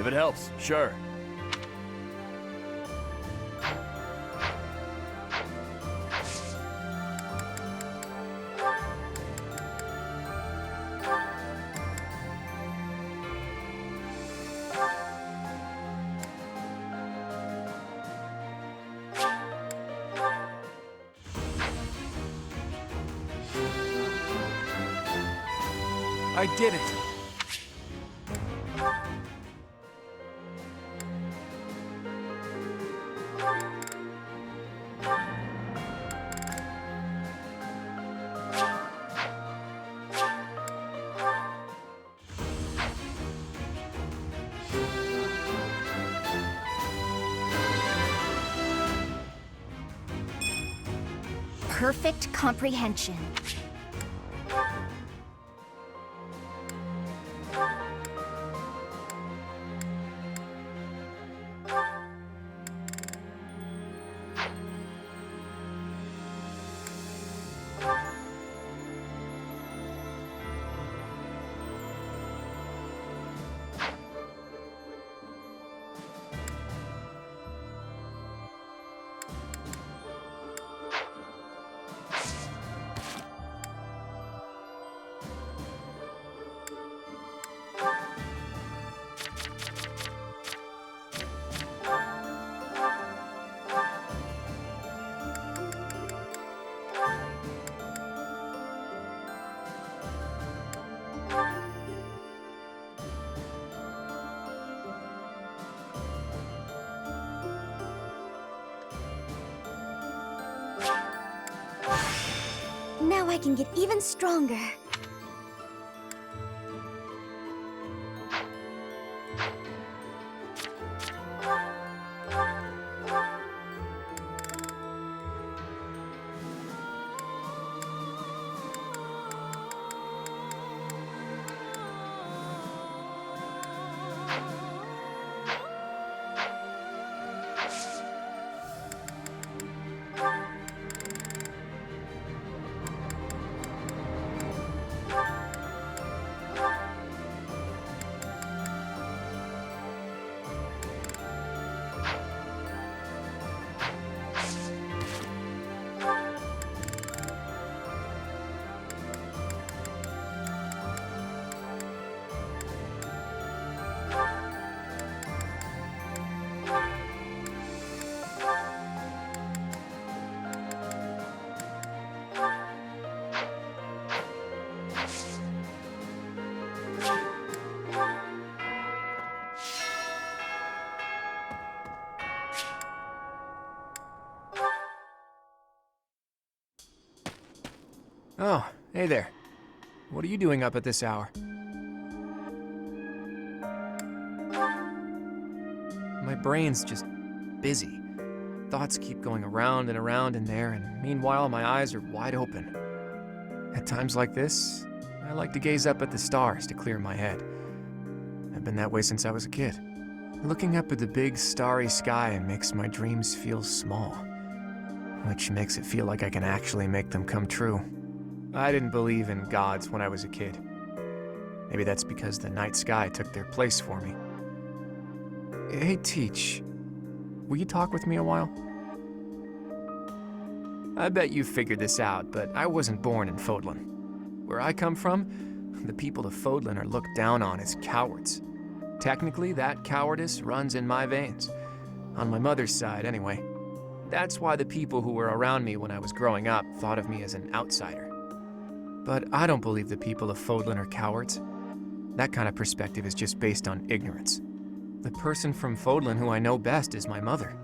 If it helps, sure. I did it! Perfect comprehension. Now I can get even stronger. Oh, hey there. What are you doing up at this hour? My brain's just busy. Thoughts keep going around and around in there, and meanwhile my eyes are wide open. At times like this, I like to gaze up at the stars to clear my head. I've been that way since I was a kid. Looking up at the big starry sky makes my dreams feel small, which makes it feel like I can actually make them come true. I didn't believe in gods when I was a kid. Maybe that's because the night sky took their place for me. Hey, Teach, will you talk with me a while? I bet you figured this out, but I wasn't born in Fodlan. Where I come from, the people of Fodlan are looked down on as cowards. Technically, that cowardice runs in my veins. On my mother's side, anyway. That's why the people who were around me when I was growing up thought of me as an outsider. But I don't believe the people of Fodlan are cowards. That kind of perspective is just based on ignorance. The person from Fodlan who I know best is my mother.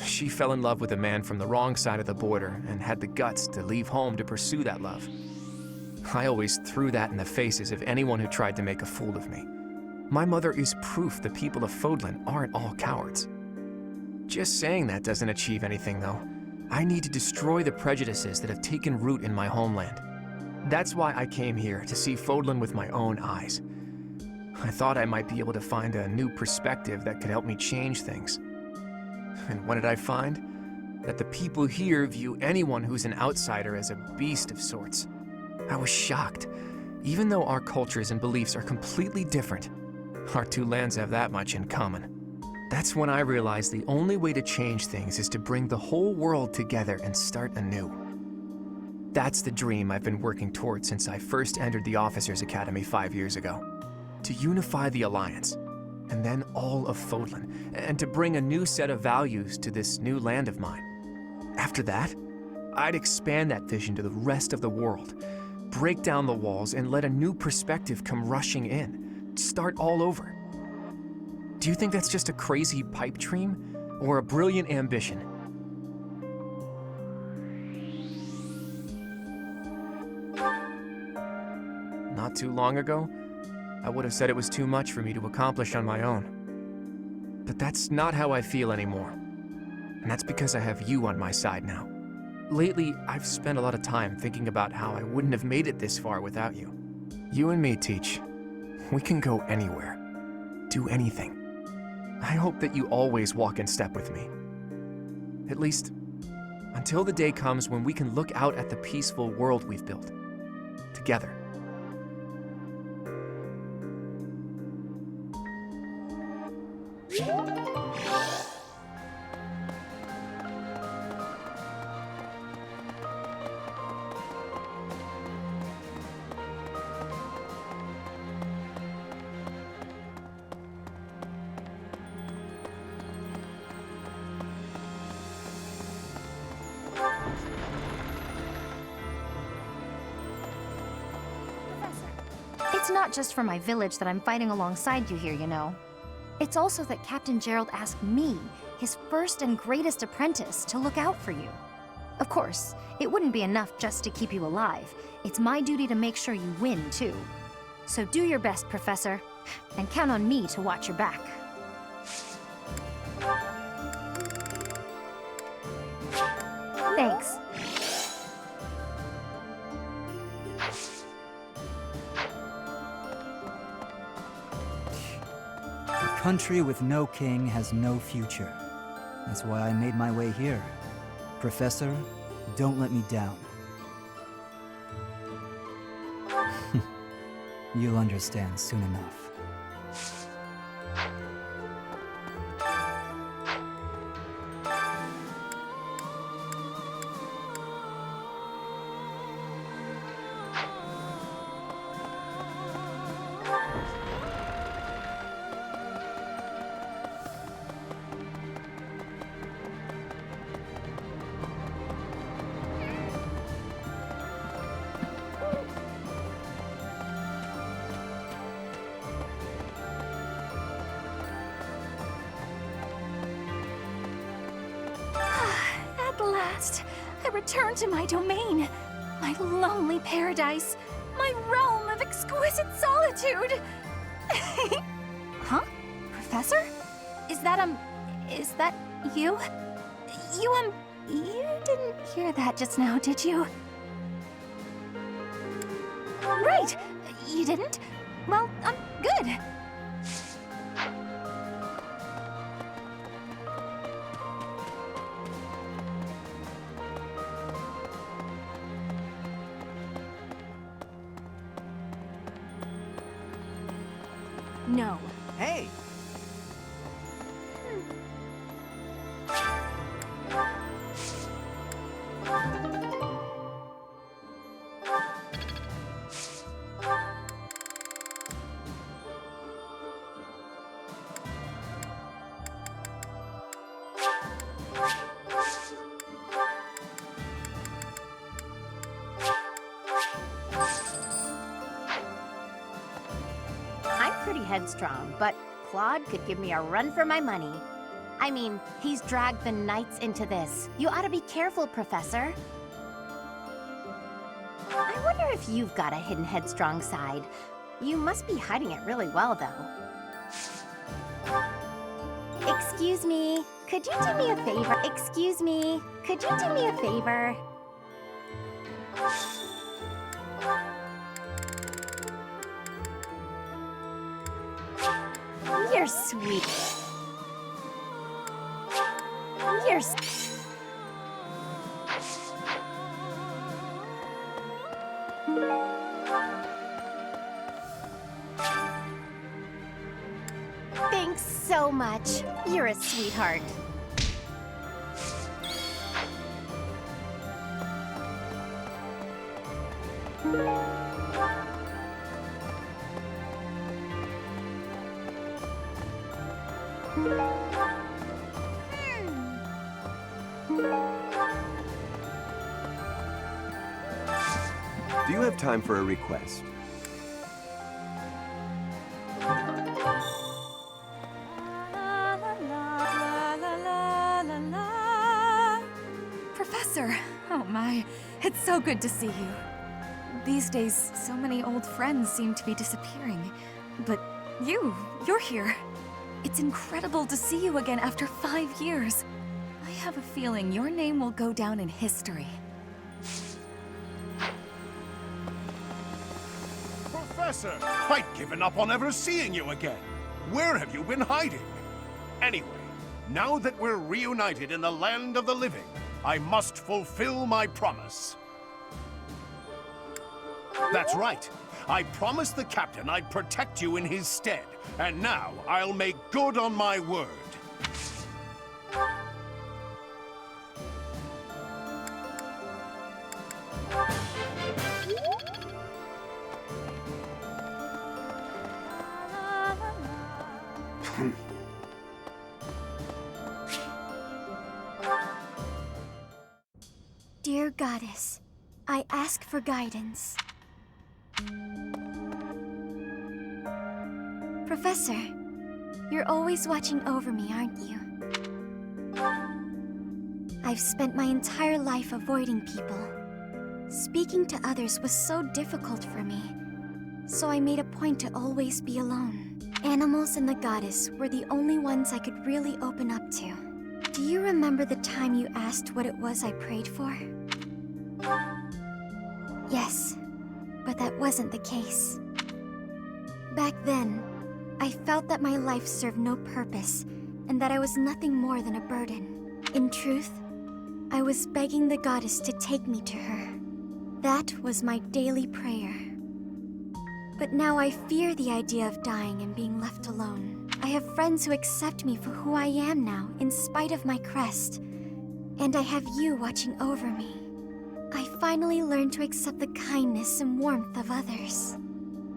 She fell in love with a man from the wrong side of the border and had the guts to leave home to pursue that love. I always threw that in the faces of anyone who tried to make a fool of me. My mother is proof the people of Fodlan aren't all cowards. Just saying that doesn't achieve anything, though. I need to destroy the prejudices that have taken root in my homeland. That's why I came here, to see Fodlan with my own eyes. I thought I might be able to find a new perspective that could help me change things. And what did I find? That the people here view anyone who's an outsider as a beast of sorts. I was shocked. Even though our cultures and beliefs are completely different, Our two lands have that much in common. That's when I realized the only way to change things is to bring the whole world together and start anew. That's the dream I've been working toward since I first entered the Officers Academy 5 years ago. To unify the Alliance, and then all of Fodlan, and to bring a new set of values to this new land of mine. After that, I'd expand that vision to the rest of the world, break down the walls, and let a new perspective come rushing in. Start all over. Do you think that's just a crazy pipe dream, or a brilliant ambition? Not too long ago, I would have said it was too much for me to accomplish on my own. But that's not how I feel anymore. And that's because I have you on my side now. Lately, I've spent a lot of time thinking about how I wouldn't have made it this far without you. You and me, Teach. We can go anywhere. Do anything. I hope that you always walk in step with me. At least, until the day comes when we can look out at the peaceful world we've built. Together. It's not just for my village that I'm fighting alongside you here, you know. It's also that Captain Gerald asked me, his first and greatest apprentice, to look out for you. Of course, it wouldn't be enough just to keep you alive. It's my duty to make sure you win, too. So do your best, Professor, and count on me to watch your back. Thanks. A country with no king has no future. That's why I made my way here. Professor, don't let me down. You'll understand soon enough. At last, I return to my domain, my lonely paradise, my realm of exquisite solitude. Huh? Professor? Is that you? You didn't hear that just now, did you? Right, you didn't? Well, good. No. Hey! I'm pretty headstrong, but Claude could give me a run for my money. I mean, he's dragged the Knights into this. You ought to be careful, Professor. I wonder if you've got a hidden headstrong side. You must be hiding it really well, though. Excuse me, could you do me a favor? Excuse me, could you do me a favor? You're sweet. You're Thanks so much. You're a sweetheart. Do you have time for a request? Professor! Oh my, it's so good to see you. These days, so many old friends seem to be disappearing. But you're here. It's incredible to see you again after 5 years. I have a feeling your name will go down in history. Professor, I'd given up on ever seeing you again. Where have you been hiding? Anyway, now that we're reunited in the land of the living, I must fulfill my promise. That's right. I promised the captain I'd protect you in his stead, and now I'll make good on my word. Dear Goddess, I ask for guidance. Professor, you're always watching over me, aren't you? I've spent my entire life avoiding people. Speaking to others was so difficult for me, so I made a point to always be alone. Animals and the Goddess were the only ones I could really open up to. Do you remember the time you asked what it was I prayed for? Yes, but that wasn't the case. Back then, I felt that my life served no purpose, and that I was nothing more than a burden. In truth, I was begging the Goddess to take me to her. That was my daily prayer. But now I fear the idea of dying and being left alone. I have friends who accept me for who I am now, in spite of my crest. And I have you watching over me. I finally learned to accept the kindness and warmth of others.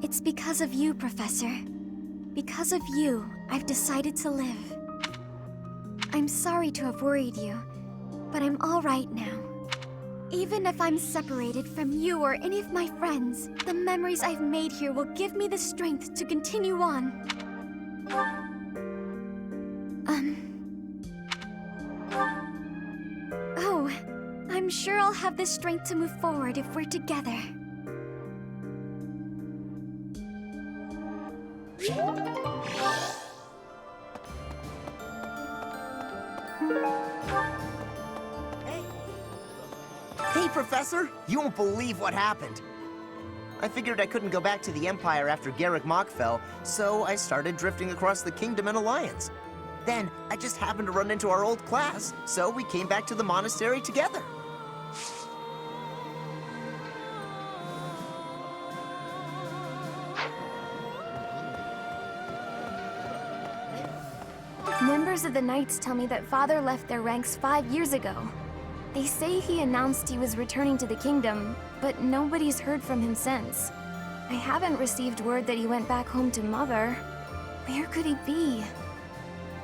It's because of you, Professor. Because of you, I've decided to live. I'm sorry to have worried you, but I'm all right now. Even if I'm separated from you or any of my friends, the memories I've made here will give me the strength to continue on. Oh, I'm sure I'll have the strength to move forward if we're together. Hey, Professor! You won't believe what happened. I figured I couldn't go back to the Empire after Garrick Mach fell, so I started drifting across the Kingdom in Alliance. Then, I just happened to run into our old class, so we came back to the monastery together. Members of the Knights tell me that Father left their ranks 5 years ago. They say he announced he was returning to the kingdom, but nobody's heard from him since. I haven't received word that he went back home to Mother. Where could he be?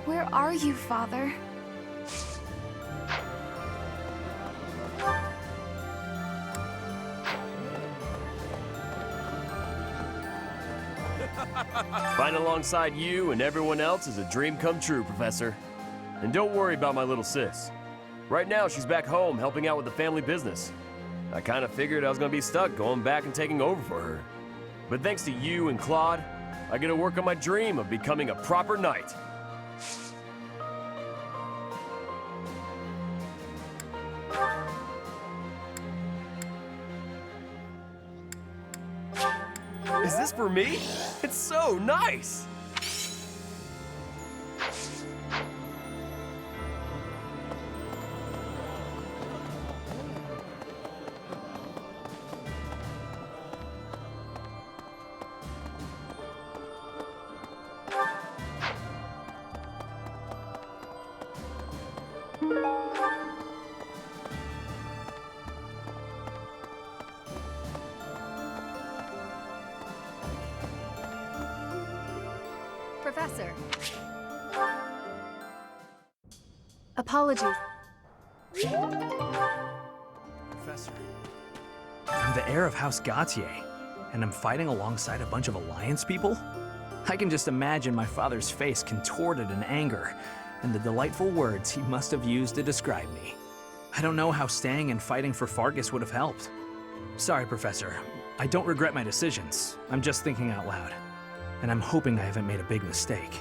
Where are you, Father? Fighting alongside you and everyone else is a dream come true, Professor. And don't worry about my little sis. Right now, she's back home helping out with the family business. I kind of figured I was going to be stuck going back and taking over for her. But thanks to you and Claude, I get to work on my dream of becoming a proper knight. Is this for me? It's so nice! Professor. Apologies. Professor, I'm the heir of House Gautier, and I'm fighting alongside a bunch of Alliance people? I can just imagine my father's face contorted in anger, and the delightful words he must have used to describe me. I don't know how staying and fighting for Fargus would have helped. Sorry, Professor. I don't regret my decisions. I'm just thinking out loud. And I'm hoping I haven't made a big mistake.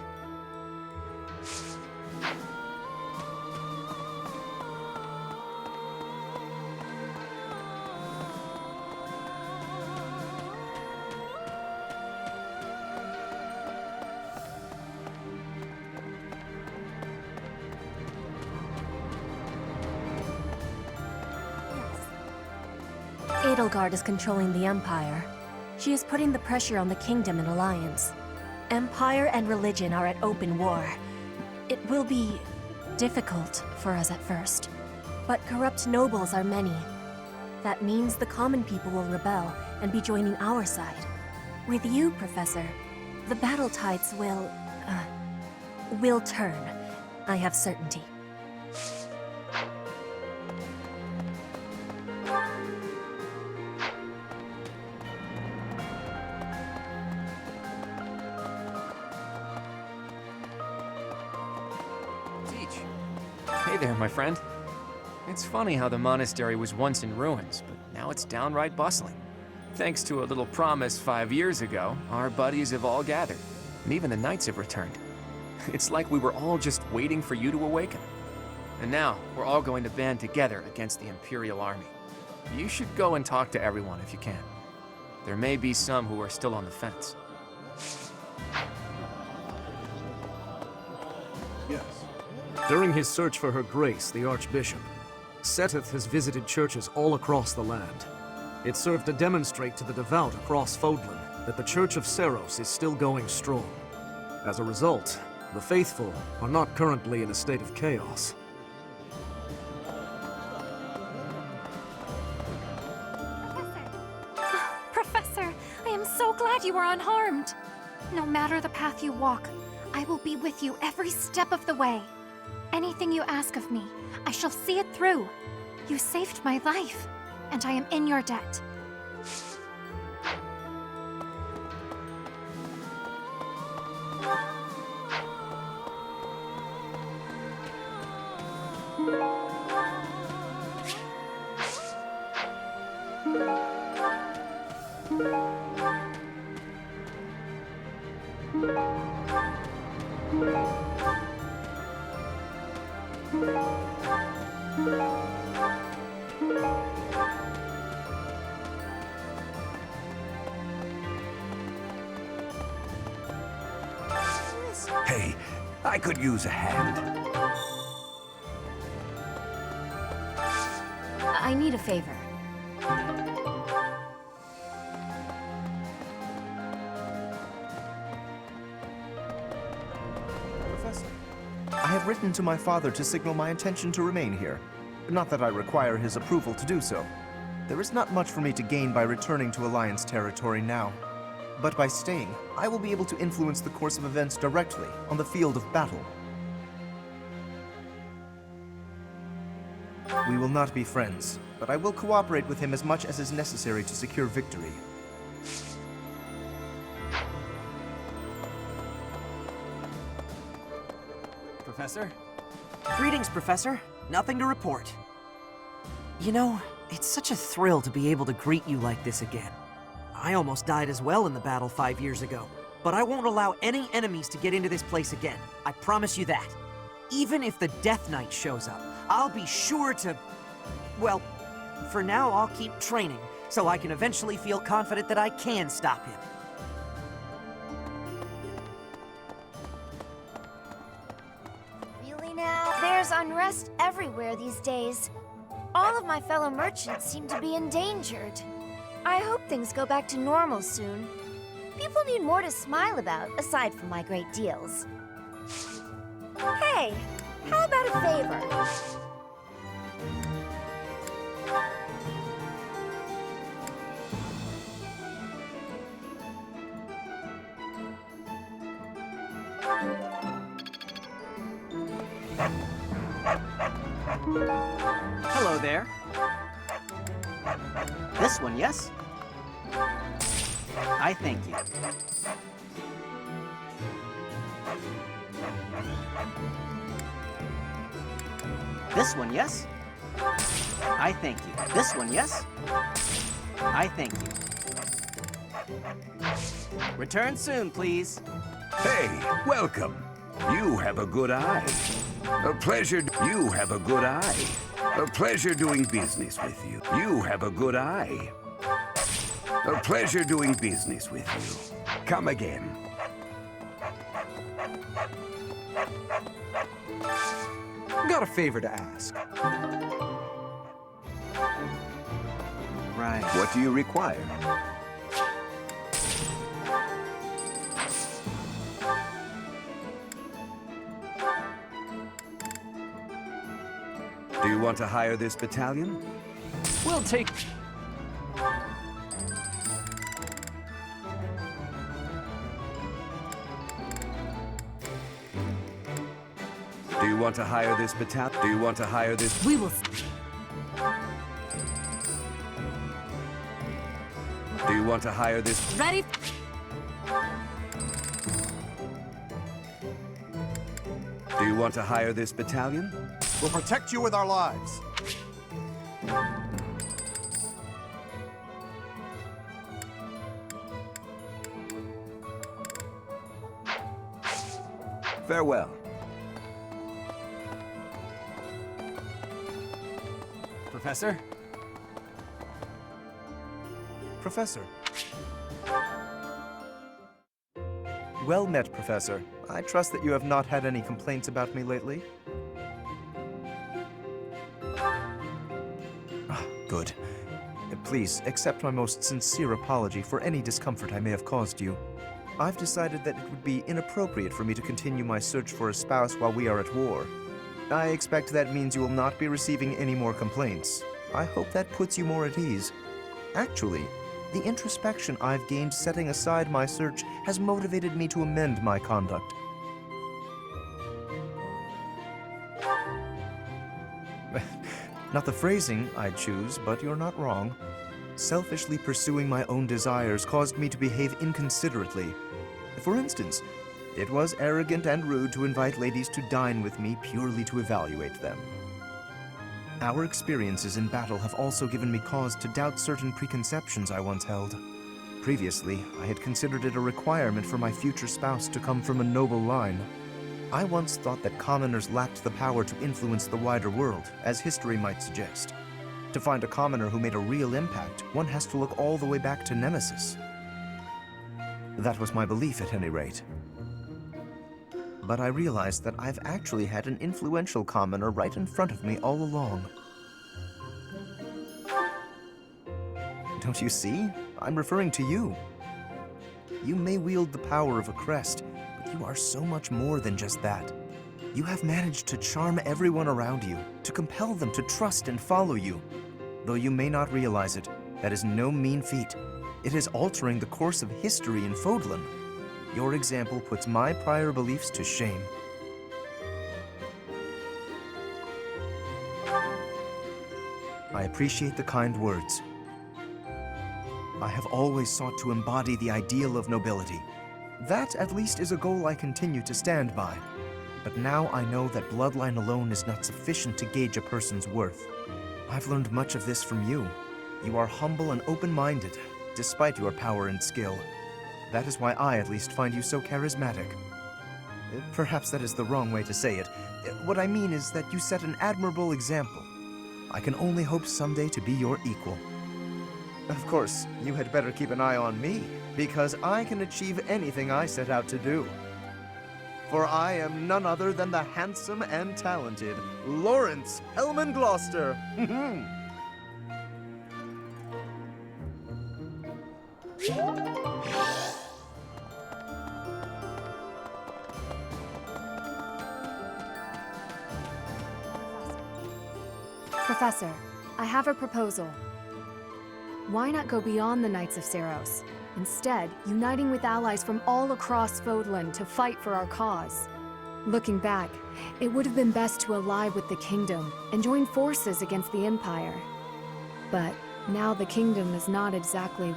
Edelgard is controlling the Empire. She is putting the pressure on the Kingdom and Alliance. Empire and religion are at open war. It will be difficult for us at first, but corrupt nobles are many. That means the common people will rebel and be joining our side. With you, Professor, the battle tides will turn. I have certainty. Hey there, my friend. It's funny how the monastery was once in ruins, but now it's downright bustling. Thanks to a little promise 5 years ago, our buddies have all gathered, and even the knights have returned. It's like we were all just waiting for you to awaken. And now, we're all going to band together against the Imperial Army. You should go and talk to everyone if you can. There may be some who are still on the fence. Yes. During his search for Her Grace, the Archbishop, Seteth has visited churches all across the land. It served to demonstrate to the devout across Fodlan that the Church of Seros is still going strong. As a result, the faithful are not currently in a state of chaos. Professor, I am so glad you are unharmed. No matter the path you walk, I will be with you every step of the way. Anything you ask of me, I shall see it through. You saved my life, and I am in your debt. Hey, I could use a hand. I need a favor. Professor, I have written to my father to signal my intention to remain here. Not that I require his approval to do so. There is not much for me to gain by returning to Alliance territory now. But by staying, I will be able to influence the course of events directly on the field of battle. We will not be friends, but I will cooperate with him as much as is necessary to secure victory. Professor? Greetings, Professor. Nothing to report. You know, it's such a thrill to be able to greet you like this again. I almost died as well in the battle 5 years ago, but I won't allow any enemies to get into this place again. I promise you that. Even if the Death Knight shows up, I'll be sure to... Well, for now I'll keep training, so I can eventually feel confident that I can stop him. Really now? There's unrest everywhere these days. All of my fellow merchants seem to be endangered. I hope things go back to normal soon. People need more to smile about, aside from my great deals. Hey, how about a favor? Hello there. This one, yes? I thank you. This one, yes? I thank you. This one, yes? I thank you. Return soon, please. Hey, welcome. You have a good eye. A pleasure. You have a good eye. A pleasure doing business with you. You have a good eye. A pleasure doing business with you. Come again. Got a favor to ask. Right. What do you require? Do you want to hire this battalion? We'll take... Do you want to hire this battalion? Do you want to hire this? We will... Do you want to hire this? Ready? Do you want to hire this battalion? We'll protect you with our lives. Farewell. Professor? Professor. Well met, Professor. I trust that you have not had any complaints about me lately. Good. Please, accept my most sincere apology for any discomfort I may have caused you. I've decided that it would be inappropriate for me to continue my search for a spouse while we are at war. I expect that means you will not be receiving any more complaints. I hope that puts you more at ease. Actually, the introspection I've gained setting aside my search has motivated me to amend my conduct. Not the phrasing I'd choose, but you're not wrong. Selfishly pursuing my own desires caused me to behave inconsiderately. For instance, it was arrogant and rude to invite ladies to dine with me purely to evaluate them. Our experiences in battle have also given me cause to doubt certain preconceptions I once held. Previously, I had considered it a requirement for my future spouse to come from a noble line. I once thought that commoners lacked the power to influence the wider world, as history might suggest. To find a commoner who made a real impact, one has to look all the way back to Nemesis. That was my belief, at any rate. But I realized that I've actually had an influential commoner right in front of me all along. Don't you see? I'm referring to you. You may wield the power of a crest, but you are so much more than just that. You have managed to charm everyone around you, to compel them to trust and follow you. Though you may not realize it, that is no mean feat. It is altering the course of history in Fodlan. Your example puts my prior beliefs to shame. I appreciate the kind words. I have always sought to embody the ideal of nobility. That, at least, is a goal I continue to stand by. But now I know that bloodline alone is not sufficient to gauge a person's worth. I've learned much of this from you. You are humble and open-minded, despite your power and skill. That is why I, at least, find you so charismatic. Perhaps that is the wrong way to say it. What I mean is that you set an admirable example. I can only hope someday to be your equal. Of course, you had better keep an eye on me, because I can achieve anything I set out to do. For I am none other than the handsome and talented Lawrence Hellman Gloucester. Professor, I have a proposal. Why not go beyond the Knights of Seros? Instead, uniting with allies from all across Fodlan to fight for our cause. Looking back, it would have been best to ally with the kingdom and join forces against the Empire. But now the kingdom is not exactly,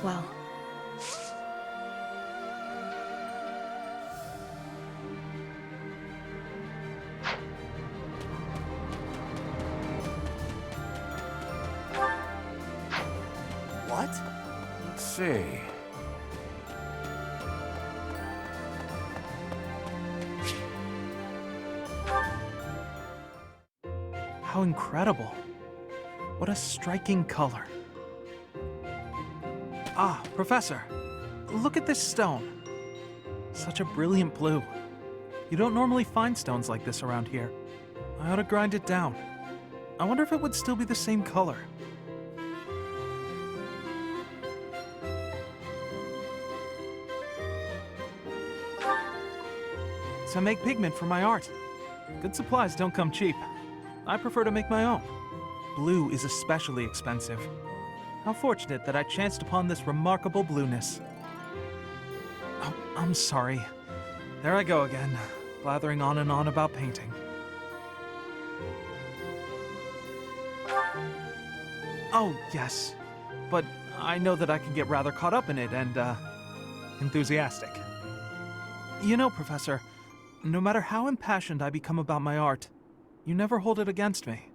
well... What? Let's see. How incredible. What a striking color. Ah, Professor, look at this stone. Such a brilliant blue. You don't normally find stones like this around here. I ought to grind it down. I wonder if it would still be the same color. To make pigment for my art. Good supplies don't come cheap. I prefer to make my own. Blue is especially expensive. How fortunate that I chanced upon this remarkable blueness. Oh, I'm sorry. There I go again, blathering on and on about painting. Oh, yes. But I know that I can get rather caught up in it and, enthusiastic. You know, Professor, no matter how impassioned I become about my art, you never hold it against me.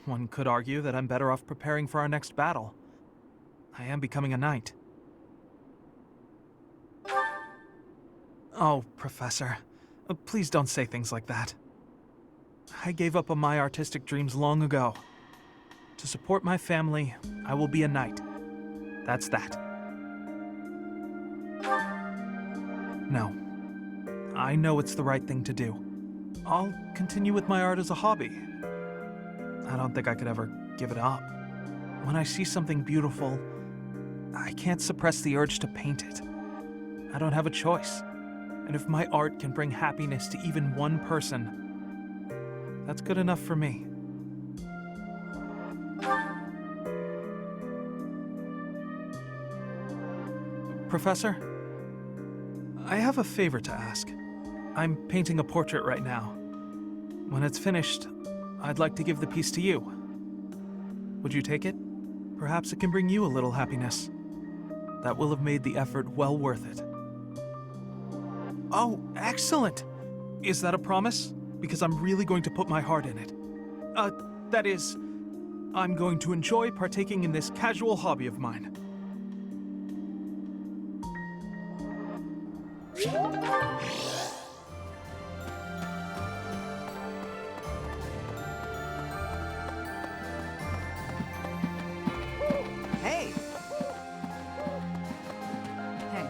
One could argue that I'm better off preparing for our next battle. I am becoming a knight. Oh, Professor, please don't say things like that. I gave up on my artistic dreams long ago. To support my family, I will be a knight. That's that. No. I know it's the right thing to do. I'll continue with my art as a hobby. I don't think I could ever give it up. When I see something beautiful, I can't suppress the urge to paint it. I don't have a choice. And if my art can bring happiness to even one person, that's good enough for me. Professor, I have a favor to ask. I'm painting a portrait right now. When it's finished, I'd like to give the piece to you. Would you take it? Perhaps it can bring you a little happiness. That will have made the effort well worth it. Oh, excellent! Is that a promise? Because I'm really going to put my heart in it. That is, I'm going to enjoy partaking in this casual hobby of mine. Hey! Hey.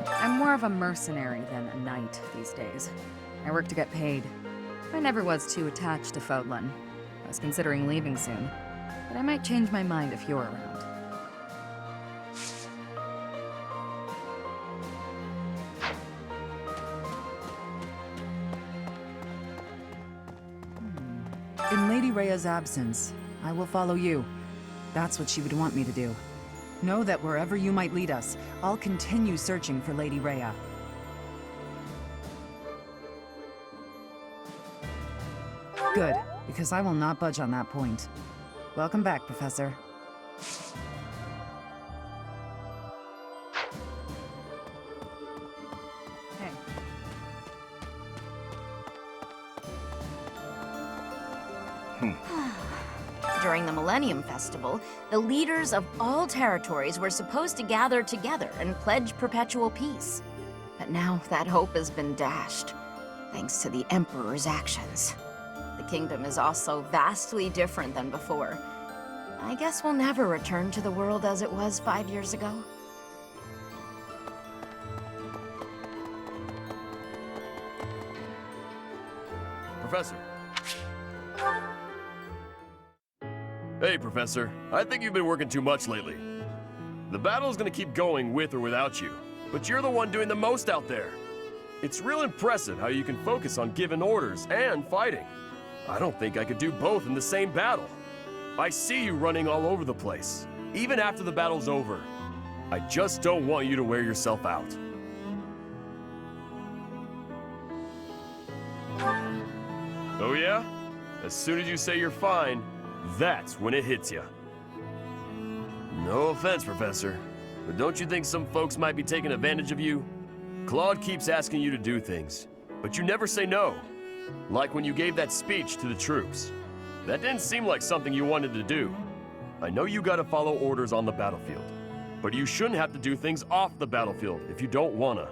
I'm more of a mercenary than a knight these days. I work to get paid. I never was too attached to Fodlan. I was considering leaving soon, but I might change my mind if you're around. In Lady Rhea's absence, I will follow you. That's what she would want me to do. Know that wherever you might lead us, I'll continue searching for Lady Rhea. Good, because I will not budge on that point. Welcome back, Professor. Hey. During the Millennium Festival, the leaders of all territories were supposed to gather together and pledge perpetual peace. But now that hope has been dashed, thanks to the Emperor's actions. The kingdom is also vastly different than before. I guess we'll never return to the world as it was 5 years ago. Professor. Hey, Professor. I think you've been working too much lately. The battle's gonna keep going with or without you, but you're the one doing the most out there. It's real impressive how you can focus on giving orders and fighting. I don't think I could do both in the same battle. I see you running all over the place, even after the battle's over. I just don't want you to wear yourself out. Oh yeah? As soon as you say you're fine, that's when it hits you. No offense, Professor, but don't you think some folks might be taking advantage of you? Claude keeps asking you to do things, but you never say no. Like when you gave that speech to the troops. That didn't seem like something you wanted to do. I know you gotta follow orders on the battlefield, but you shouldn't have to do things off the battlefield if you don't wanna.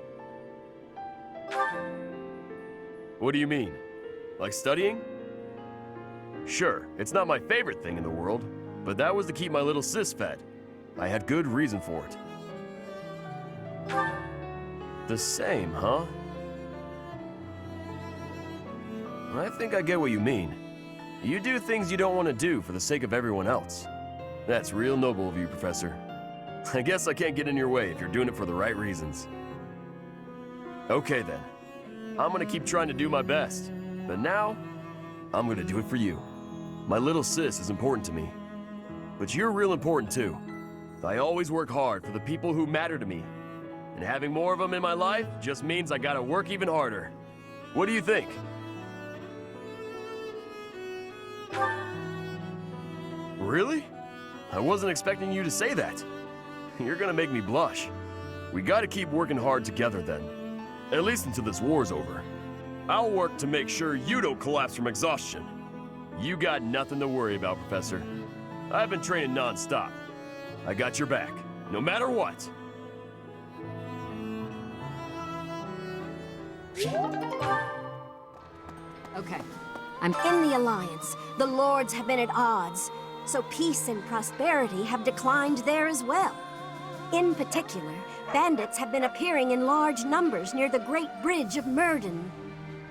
What do you mean? Like studying? Sure, it's not my favorite thing in the world, but that was to keep my little sis fed. I had good reason for it. The same, huh? I think I get what you mean. You do things you don't want to do for the sake of everyone else. That's real noble of you, Professor. I guess I can't get in your way if you're doing it for the right reasons. Okay then. I'm gonna keep trying to do my best. But now, I'm gonna do it for you. My little sis is important to me. But you're real important too. I always work hard for the people who matter to me. And having more of them in my life just means I gotta work even harder. What do you think? Really? I wasn't expecting you to say that. You're gonna make me blush. We gotta keep working hard together then. At least until this war's over. I'll work to make sure you don't collapse from exhaustion. You got nothing to worry about, Professor. I've been training non-stop. I got your back, no matter what. Okay. I'm in the Alliance. The Lords have been at odds, so peace and prosperity have declined there as well. In particular, bandits have been appearing in large numbers near the Great Bridge of Murden.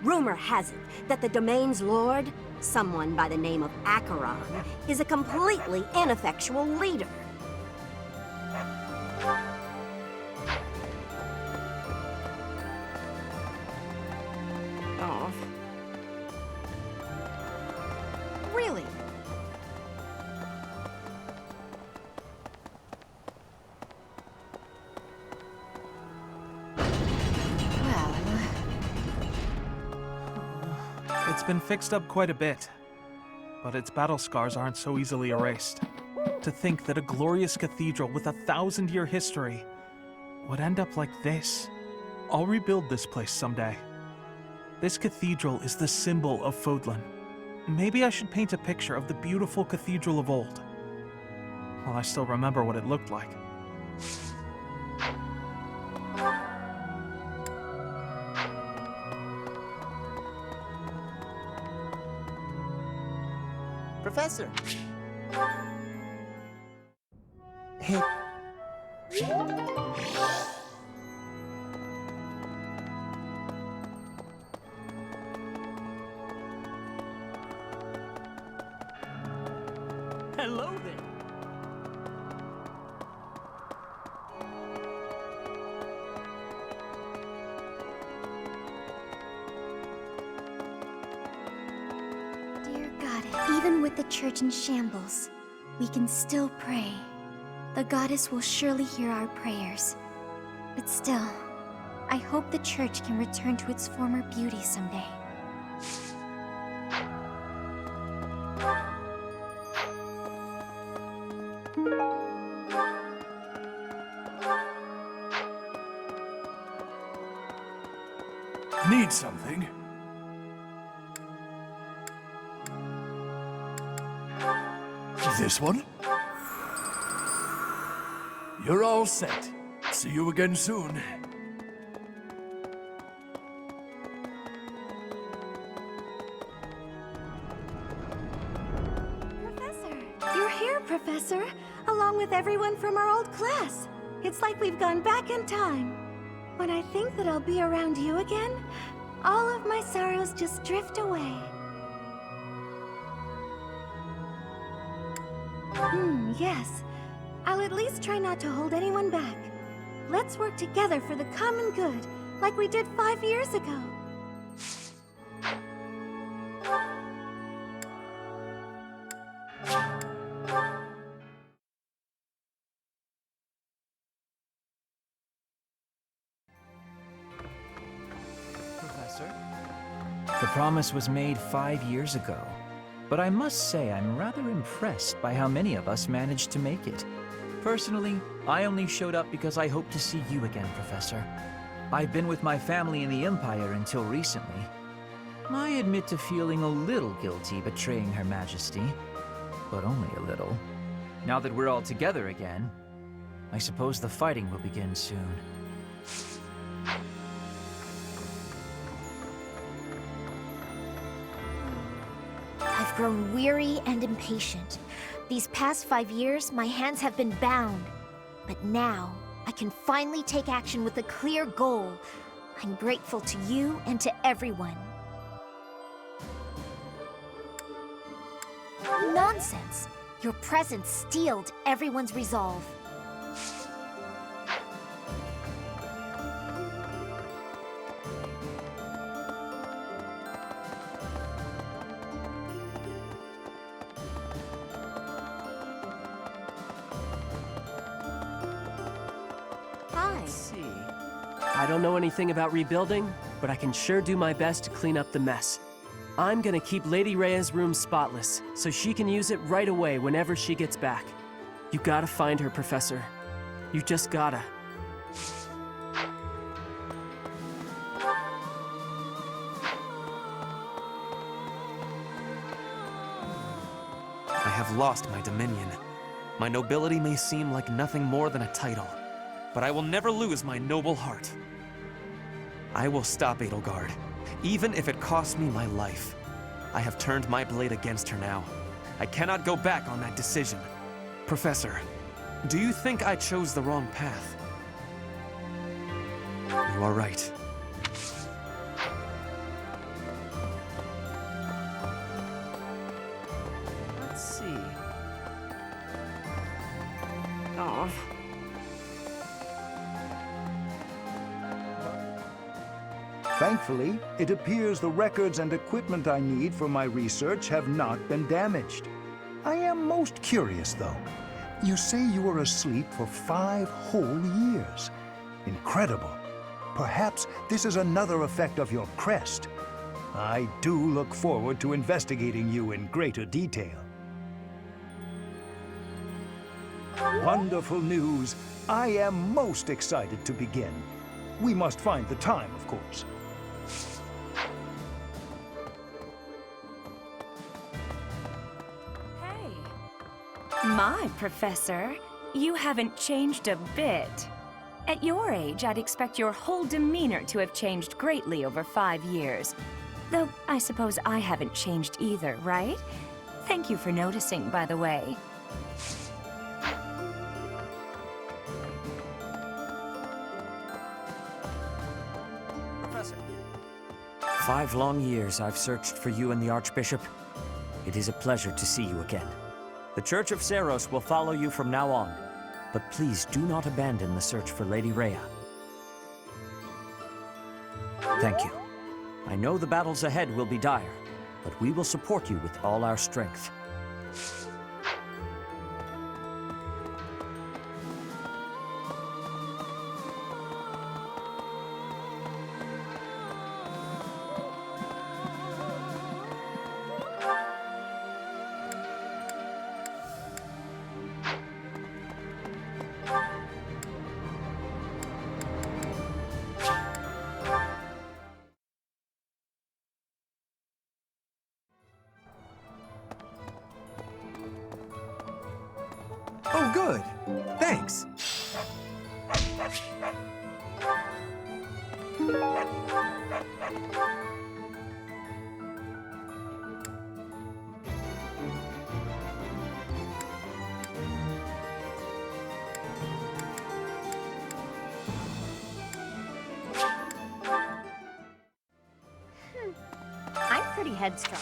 Rumor has it that the domain's lord, someone by the name of Acheron, is a completely ineffectual leader. Oh. Really? It's been fixed up quite a bit, but its battle scars aren't so easily erased. To think that a glorious cathedral with a 1,000-year history would end up like this. I'll rebuild this place someday. This cathedral is the symbol of Fodlan. Maybe I should paint a picture of the beautiful cathedral of old. Well, I still remember what it looked like. Professor! Hey. Hello there. Dear Goddess, even with the church in shambles, we can still pray. The Goddess will surely hear our prayers. But still, I hope the church can return to its former beauty someday. Need something? This one? You're all set. See you again soon. You're here, Professor, along with everyone from our old class. It's like we've gone back in time. When I think that I'll be around you again, all of my sorrows just drift away. Yes. I'll at least try not to hold anyone back. Let's work together for the common good, like we did 5 years ago. The promise was made 5 years ago, but I must say I'm rather impressed by how many of us managed to make it. Personally, I only showed up because I hope to see you again, Professor. I've been with my family in the Empire until recently. I admit to feeling a little guilty betraying Her Majesty, but only a little. Now that we're all together again, I suppose the fighting will begin soon. I've grown weary and impatient. These past 5 years, my hands have been bound. But now, I can finally take action with a clear goal. I'm grateful to you and to everyone. Nonsense! Your presence steeled everyone's resolve. Let's see. I don't know anything about rebuilding, but I can sure do my best to clean up the mess. I'm gonna keep Lady Rhea's room spotless, so she can use it right away whenever she gets back. You gotta find her, Professor. You just gotta. I have lost my dominion. My nobility may seem like nothing more than a title, but I will never lose my noble heart. I will stop Edelgard, even if it costs me my life. I have turned my blade against her now. I cannot go back on that decision. Professor, do you think I chose the wrong path? You are right. Let's see. Oh. Thankfully, it appears the records and equipment I need for my research have not been damaged. I am most curious, though. You say you were asleep for 5 whole years. Incredible. Perhaps this is another effect of your crest. I do look forward to investigating you in greater detail. Wonderful news. I am most excited to begin. We must find the time, of course. My, Professor, you haven't changed a bit. At your age, I'd expect your whole demeanor to have changed greatly over 5 years. Though, I suppose I haven't changed either, right? Thank you for noticing, by the way. Professor. 5 long years I've searched for you and the Archbishop. It is a pleasure to see you again. The Church of Seiros will follow you from now on, but please do not abandon the search for Lady Rhea. Thank you. I know the battles ahead will be dire, but we will support you with all our strength. Oh, good. Thanks. I'm pretty headstrong.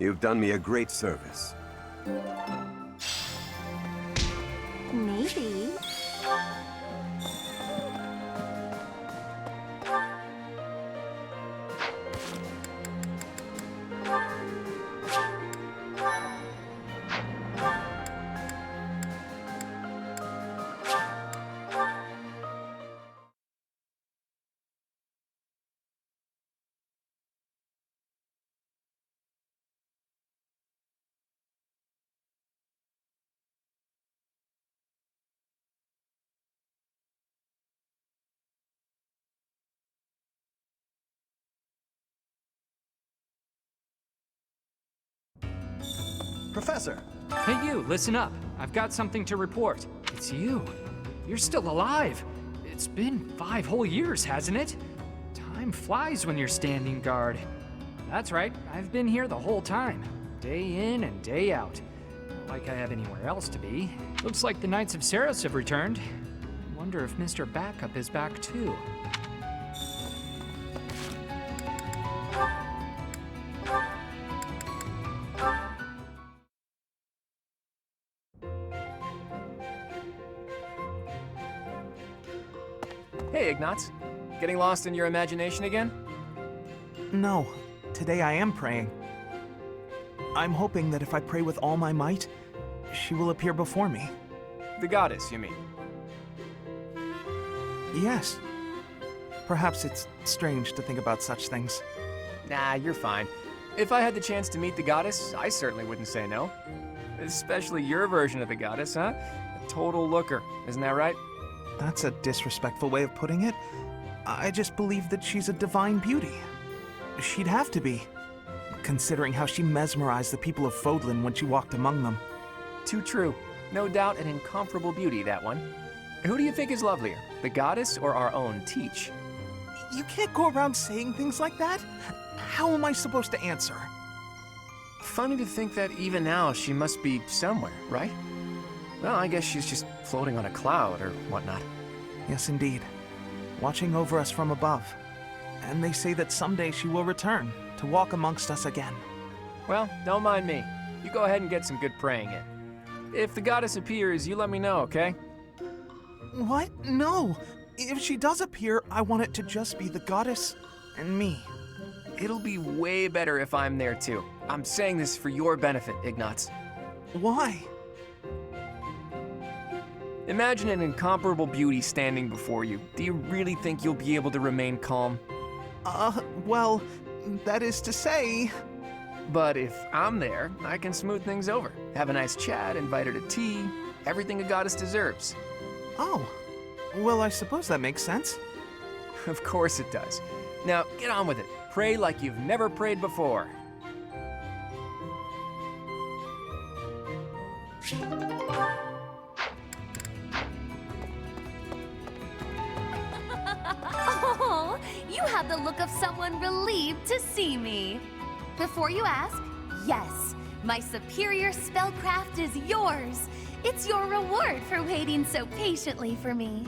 You've done me a great service. Maybe. Professor! Hey you, listen up. I've got something to report. It's you. You're still alive. It's been 5 whole years, hasn't it? Time flies when you're standing guard. That's right, I've been here the whole time. Day in and day out. Not like I have anywhere else to be. Looks like the Knights of Ceres have returned. Wonder if Mr. Backup is back too. Hey, Ignatz. Getting lost in your imagination again? No, today I am praying. I'm hoping that if I pray with all my might, she will appear before me. The goddess, you mean? Yes. Perhaps it's strange to think about such things. Nah, you're fine. If I had the chance to meet the goddess, I certainly wouldn't say no. Especially your version of the goddess, huh? A total looker, isn't that right? That's a disrespectful way of putting it. I just believe that she's a divine beauty. She'd have to be, considering how she mesmerized the people of Fodlan when she walked among them. Too true. No doubt an incomparable beauty, that one. Who do you think is lovelier, the goddess or our own Teach? You can't go around saying things like that. How am I supposed to answer? Funny to think that even now she must be somewhere, right? Well, I guess she's just floating on a cloud or whatnot. Yes, indeed. Watching over us from above. And they say that someday she will return to walk amongst us again. Well, don't mind me. You go ahead and get some good praying in. If the goddess appears, you let me know, okay? What? No. If she does appear, I want it to just be the goddess and me. It'll be way better if I'm there too. I'm saying this for your benefit, Ignatz. Why? Imagine an incomparable beauty standing before you. Do you really think you'll be able to remain calm? Well, that is to say... But if I'm there, I can smooth things over. Have a nice chat, invite her to tea, everything a goddess deserves. Oh, well, I suppose that makes sense. Of course it does. Now, get on with it. Pray like you've never prayed before. Oh, you have the look of someone relieved to see me. Before you ask, yes, my superior spellcraft is yours. It's your reward for waiting so patiently for me.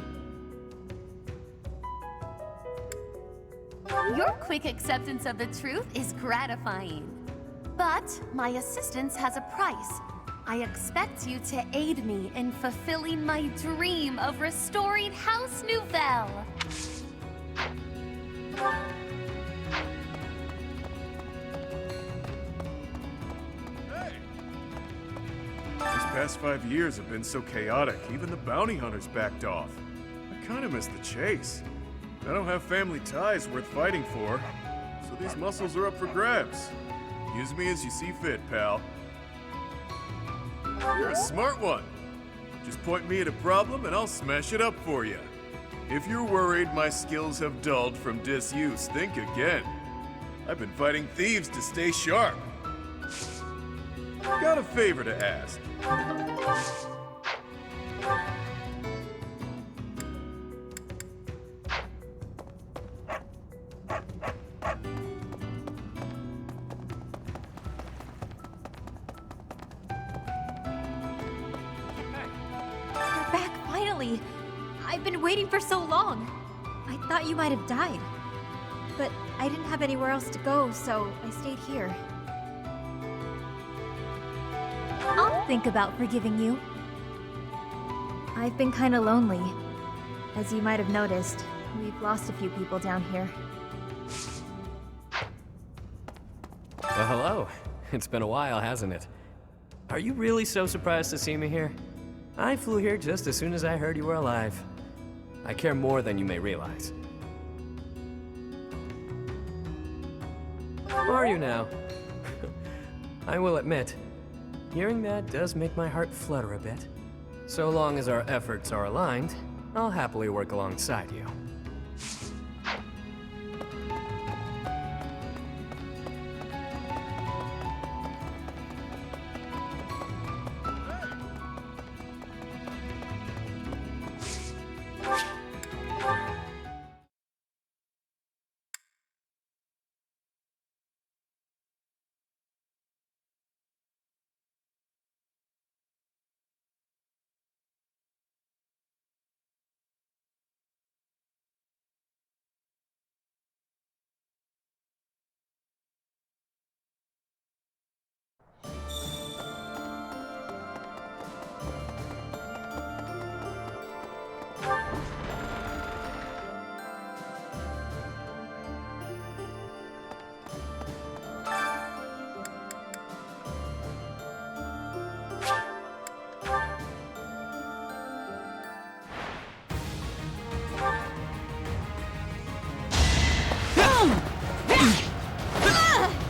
Your quick acceptance of the truth is gratifying. But my assistance has a price. I expect you to aid me in fulfilling my dream of restoring House Nouvelle. These past 5 years have been so chaotic, even the bounty hunters backed off. I kinda miss the chase. I don't have family ties worth fighting for, so these muscles are up for grabs. Use me as you see fit, pal. You're a smart one. Just point me at a problem and I'll smash it up for you. If you're worried my skills have dulled from disuse, think again. I've been fighting thieves to stay sharp. Got a favor to ask. You're back finally. I've been waiting for so long. I thought you might have died. But I didn't have anywhere else to go, so I stayed here. think about forgiving you. I've been kinda lonely. As you might have noticed, we've lost a few people down here. Well, hello. It's been a while, hasn't it? Are you really so surprised to see me here? I flew here just as soon as I heard you were alive. I care more than you may realize. Are you now? I will admit, hearing that does make my heart flutter a bit. So long as our efforts are aligned, I'll happily work alongside you.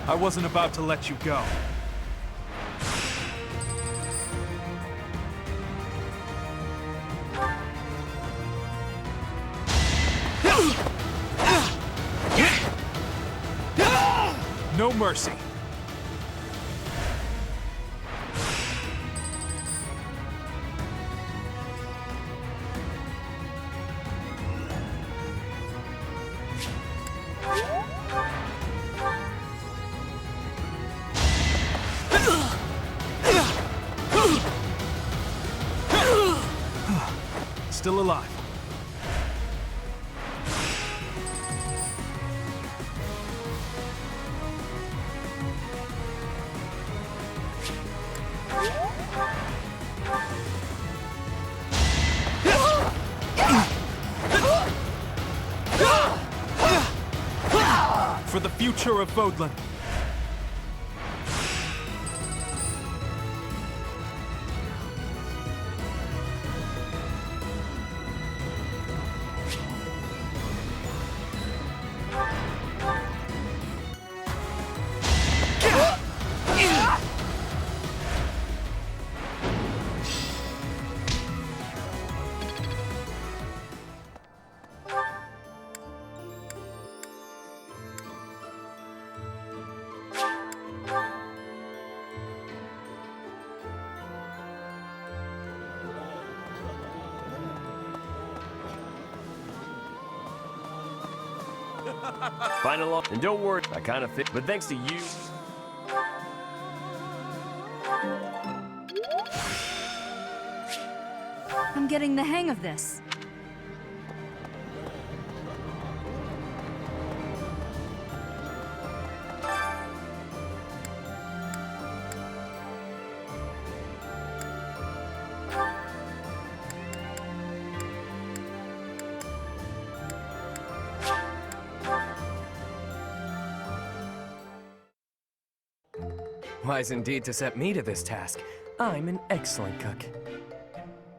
I wasn't about to let you go. No mercy. Still alive. For the future of Vodland. Final, and don't worry, I kind of fit, but thanks to you. I'm getting the hang of this. Wise indeed to set me to this task. I'm an excellent cook.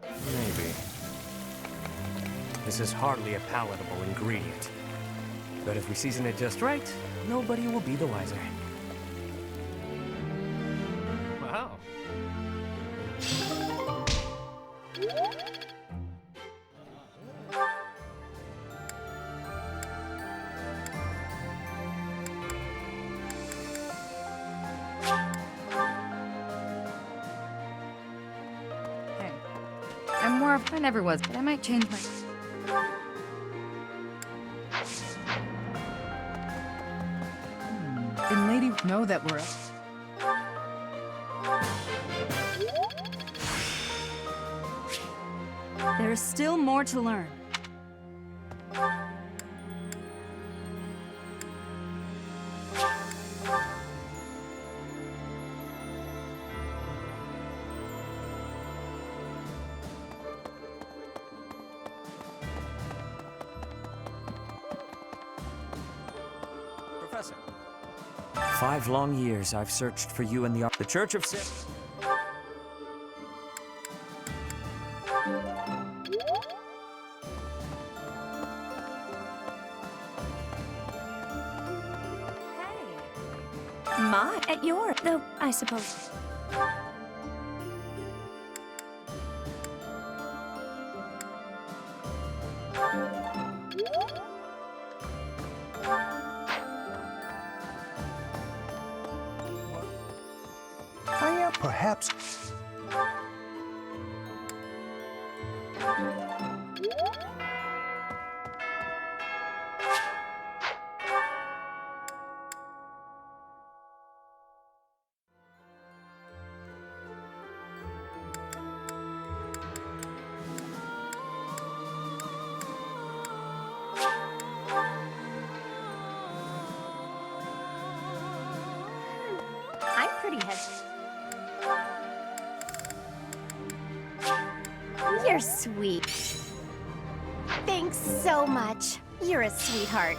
Maybe. This is hardly a palatable ingredient. But if we season it just right, nobody will be the wiser. Wow. I'm more of I never was, but I might change my... Didn't Lady know that we're... There is still more to learn. Professor. 5 long years I've searched for you in the Church of Sin. My, at your, though, I suppose. I am perhaps... I'm pretty heavy. You're sweet. Thanks so much. You're a sweetheart.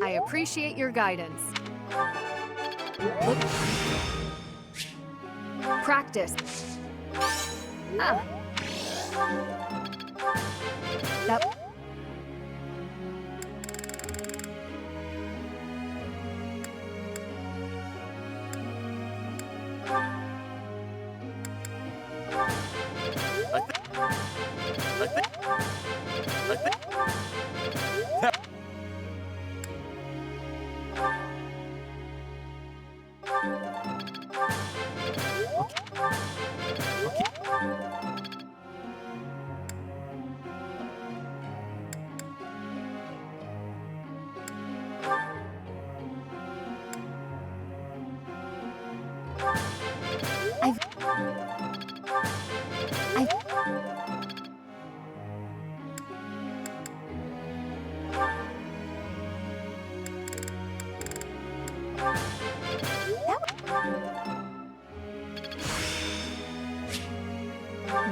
I appreciate your guidance. Practice. Ah. Yep.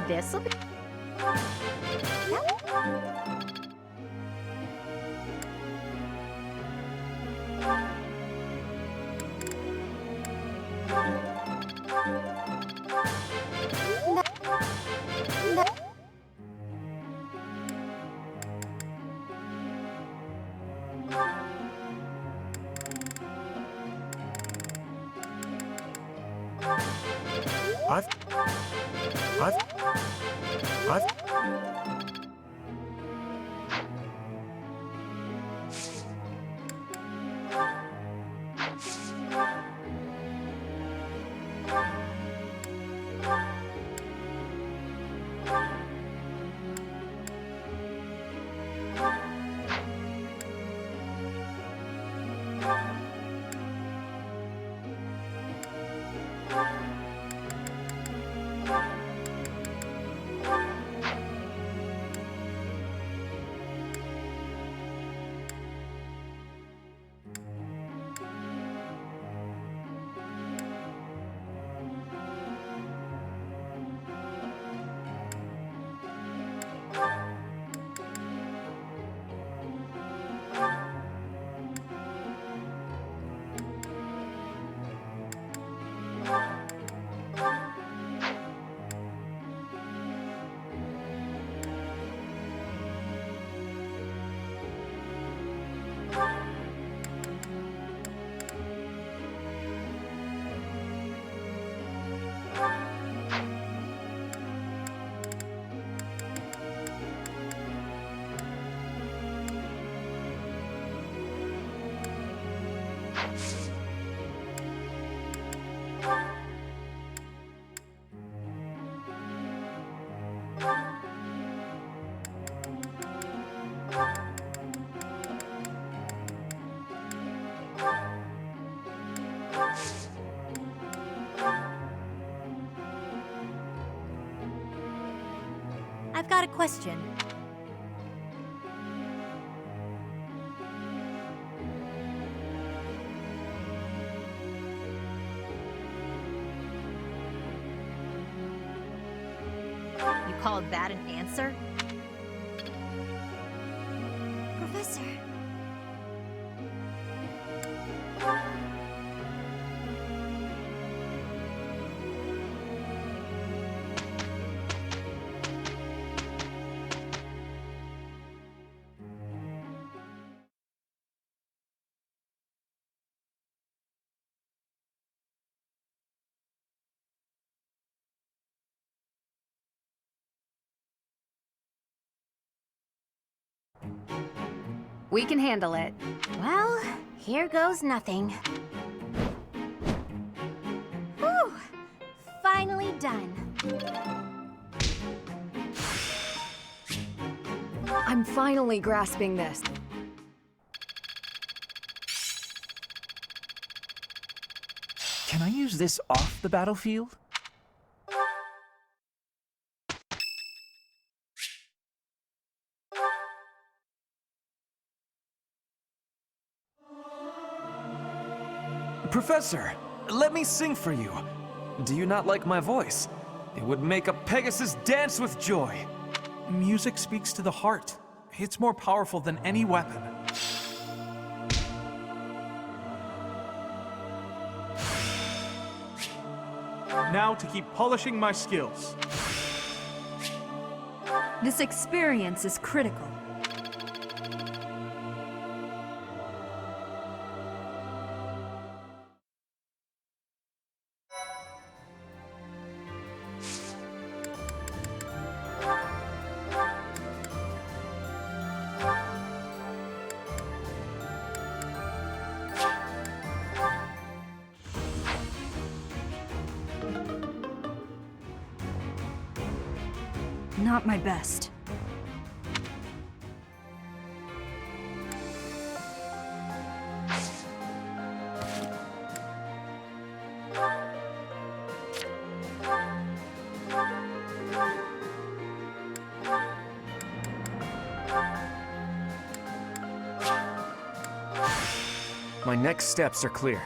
This'll be... got a question. You call that an answer? Professor. We can handle it. Well, here goes nothing. Whew! Finally done. I'm finally grasping this. Can I use this off the battlefield? Professor, let me sing for you. Do you not like my voice? It would make a Pegasus dance with joy. Music speaks to the heart. It's more powerful than any weapon. Now to keep polishing my skills. This experience is critical. Not my best. My next steps are clear.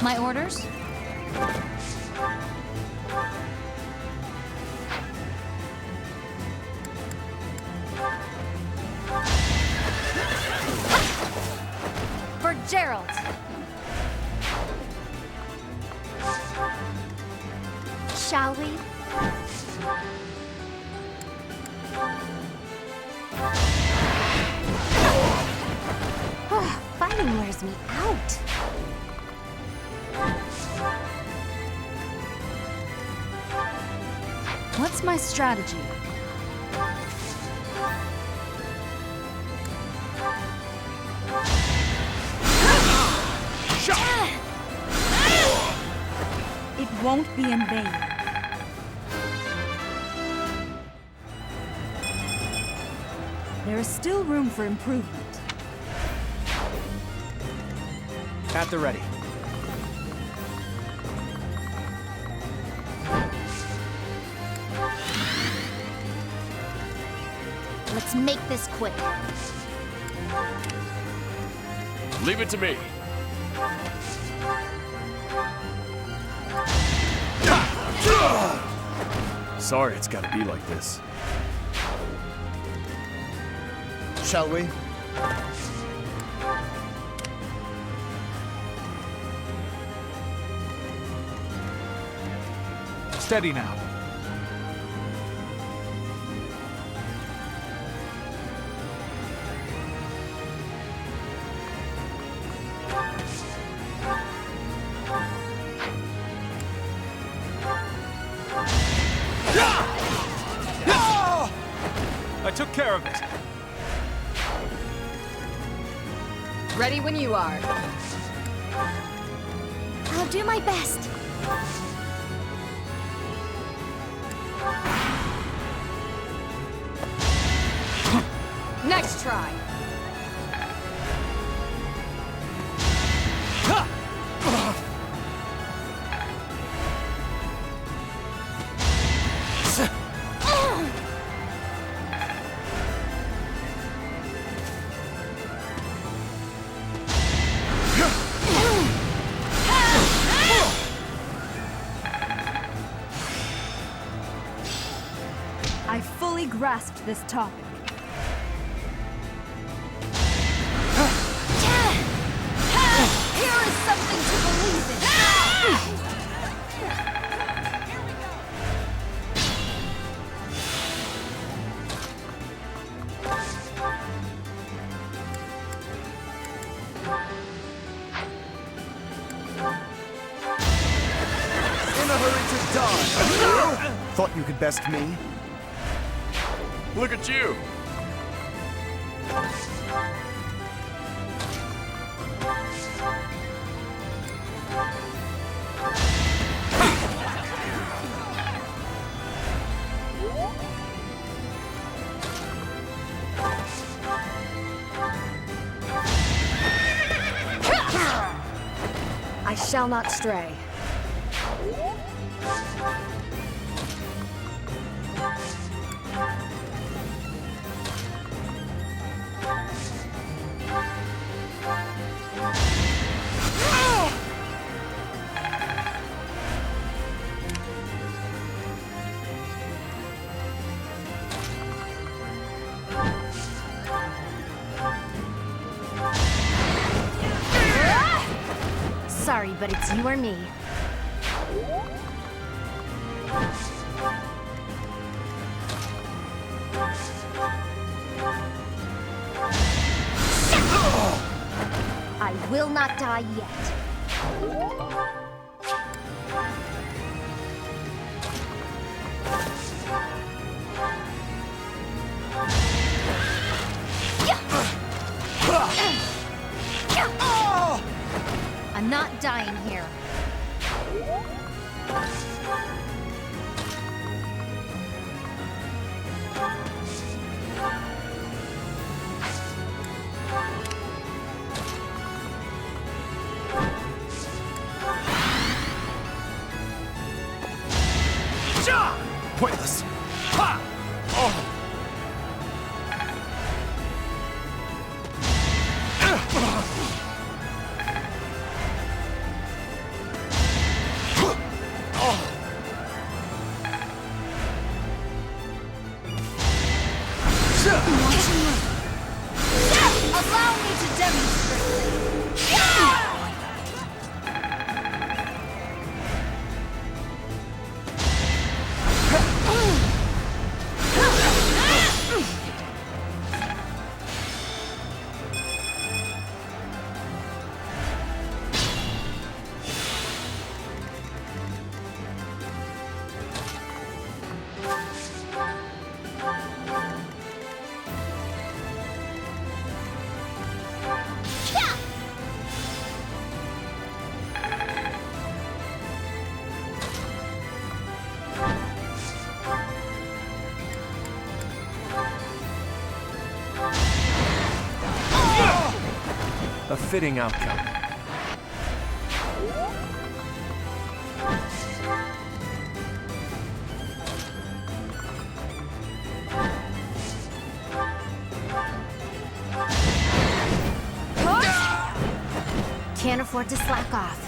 My orders? For Gerald! Shall we? Fighting wears me out. What's my strategy? It won't be in vain. There is still room for improvement. At the ready. Let's make this quick. Leave it to me. Sorry it's gotta be like this. Shall we? Steady now. I took care of it. Ready when you are. I'll do my best. Next try. I fully grasped this topic. Here is something to believe in! In a hurry to die! Thought you could best me? Look at you! I shall not stray. Sorry, but it's you or me. I will not die yet. I'm not dying here. Pointless. Ha! Oh. Allow me to demonstrate. A fitting outcome. Can't afford to slack off.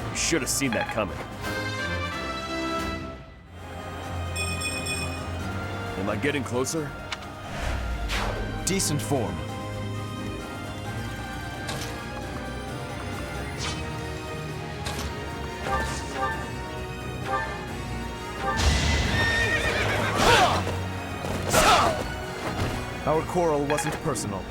You should have seen that coming. Am I getting closer? Decent form. Our quarrel wasn't personal.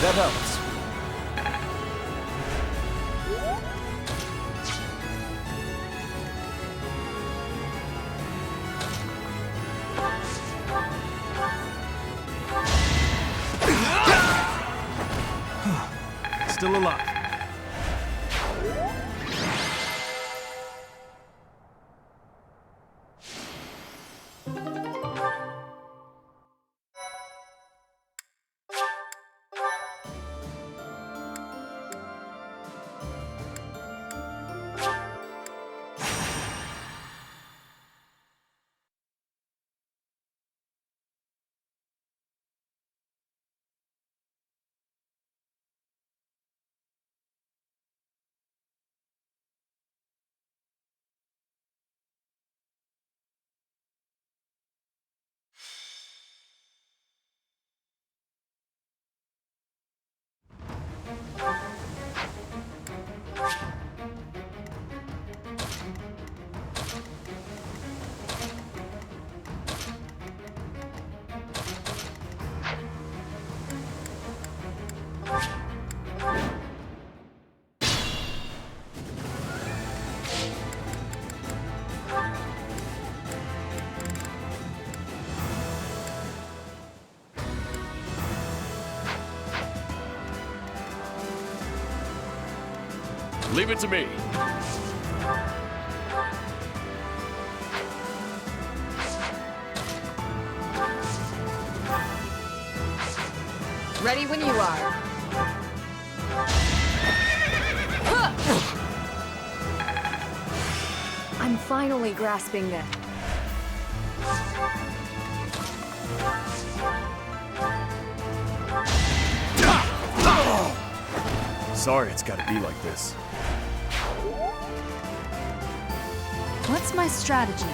That helps. Still alive. Leave it to me. Ready when you are. I'm finally grasping this. Sorry it's gotta be like this. What's my strategy?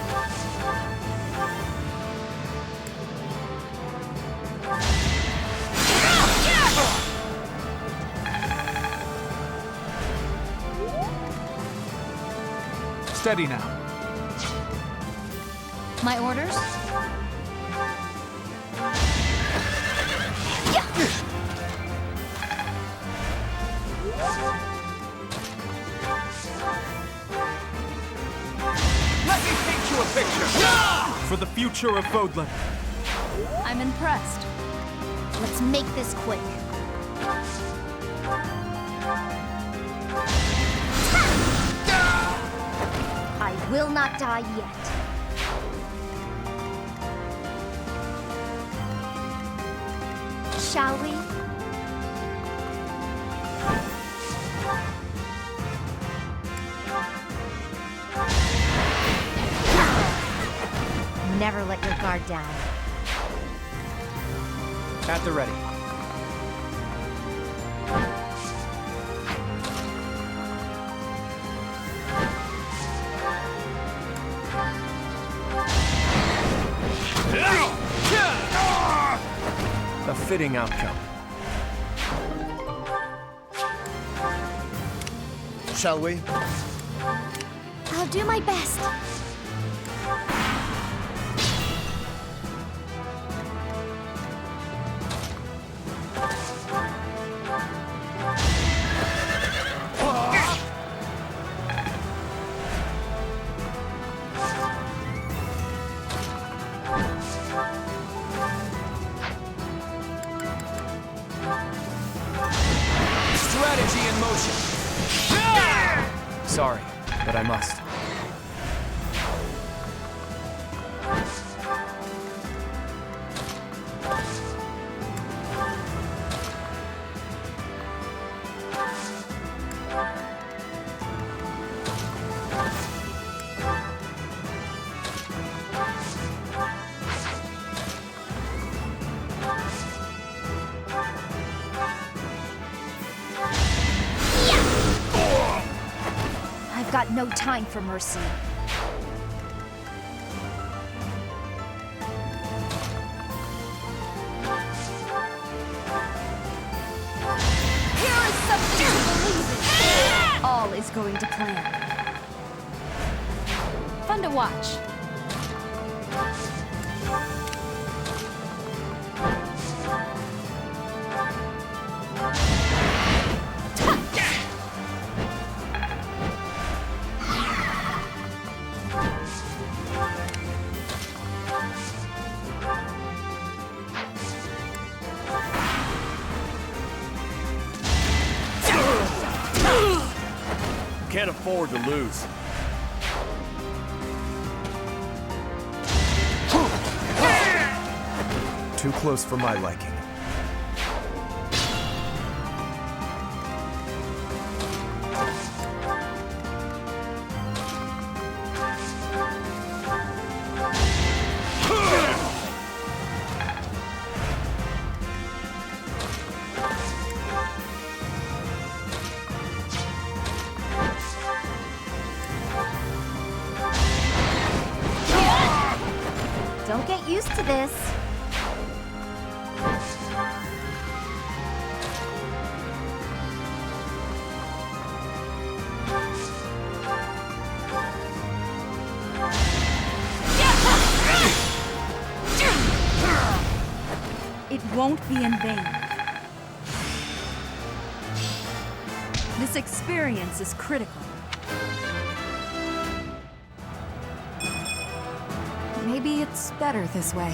Steady now. My orders? Let me paint you a picture! For the future of Vodland. I'm impressed. Let's make this quick. I will not die yet. Shall we? Never let your guard down. At the ready. A fitting outcome. Shall we? I'll do my best. Strategy in motion. Sorry, but I must. I've got no time for mercy. Here is something to believe in! All is going to plan. Fun to watch. Can't afford to lose. Too close for my liking. Don't get used to this. It won't be in vain. This experience is critical. Maybe it's better this way.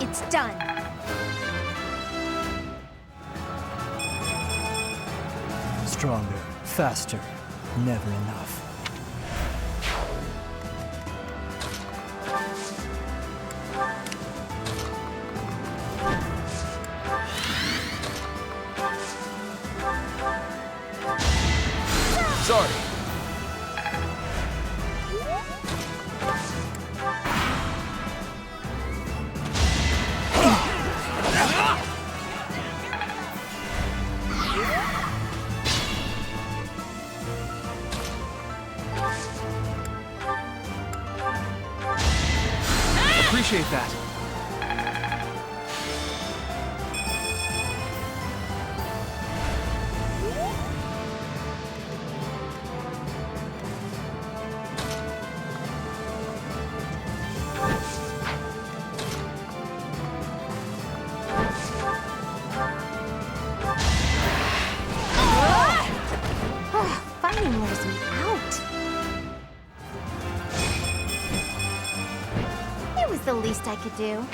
It's done. Stronger, faster, never enough. Sorry. Appreciate that. Fighting wears me out. It was the least I could do.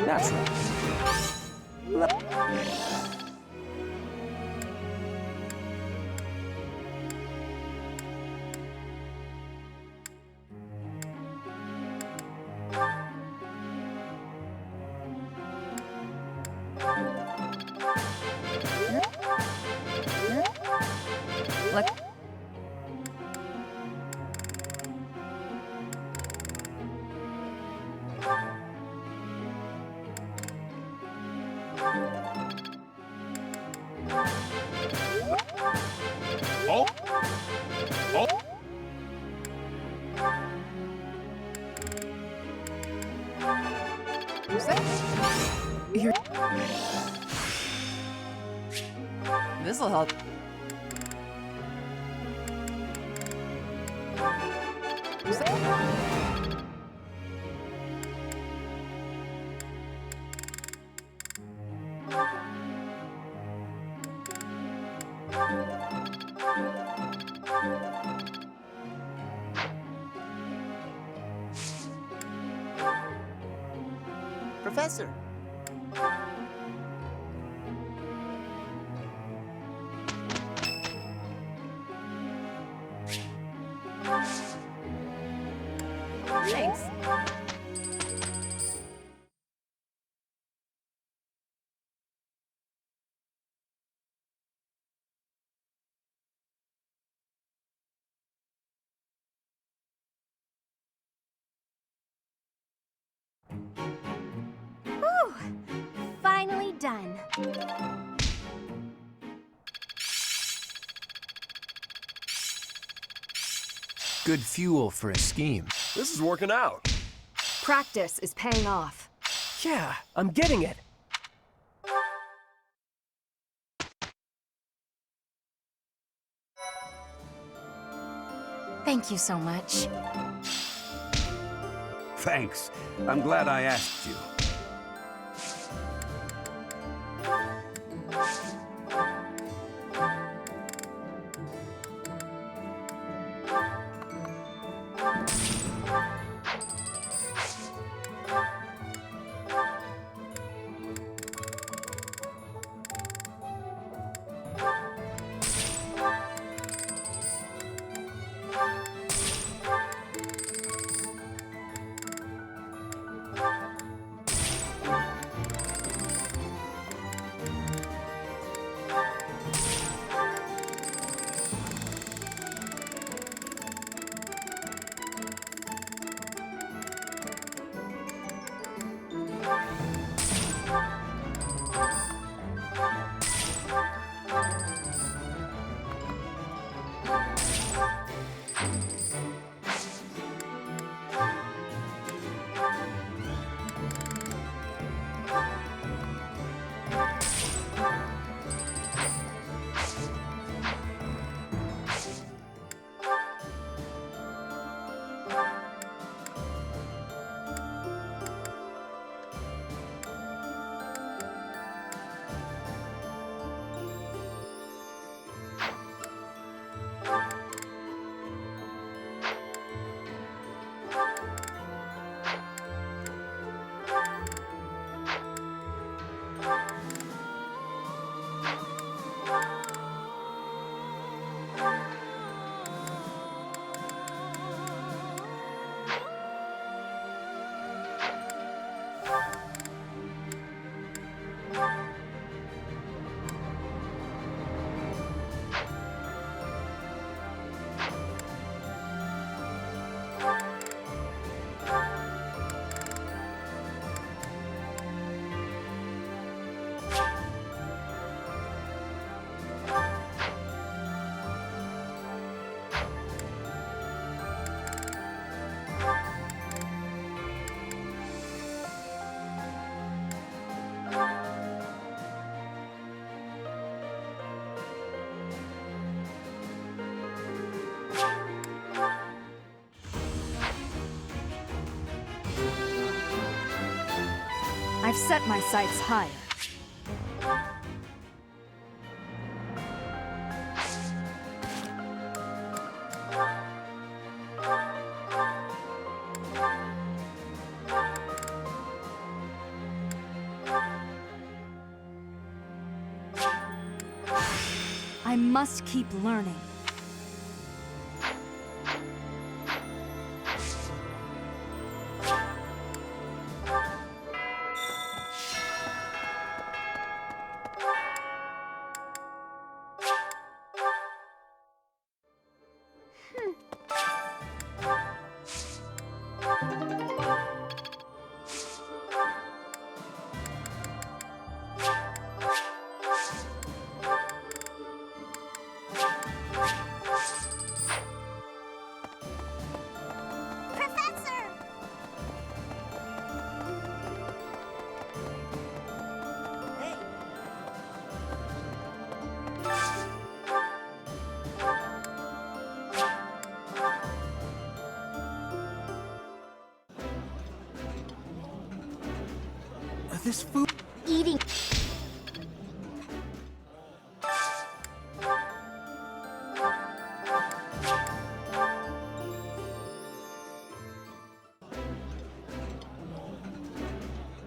Natural. Look. Oh! Oh! Who's that? You're... This'll help. Who's that? Professor. Thanks. Whew! Finally done. Good fuel for a scheme. This is working out. Practice is paying off. Yeah, I'm getting it. Thank you so much. Thanks. I'm glad I asked you. I've set my sights higher. I must keep learning. This food... Eating...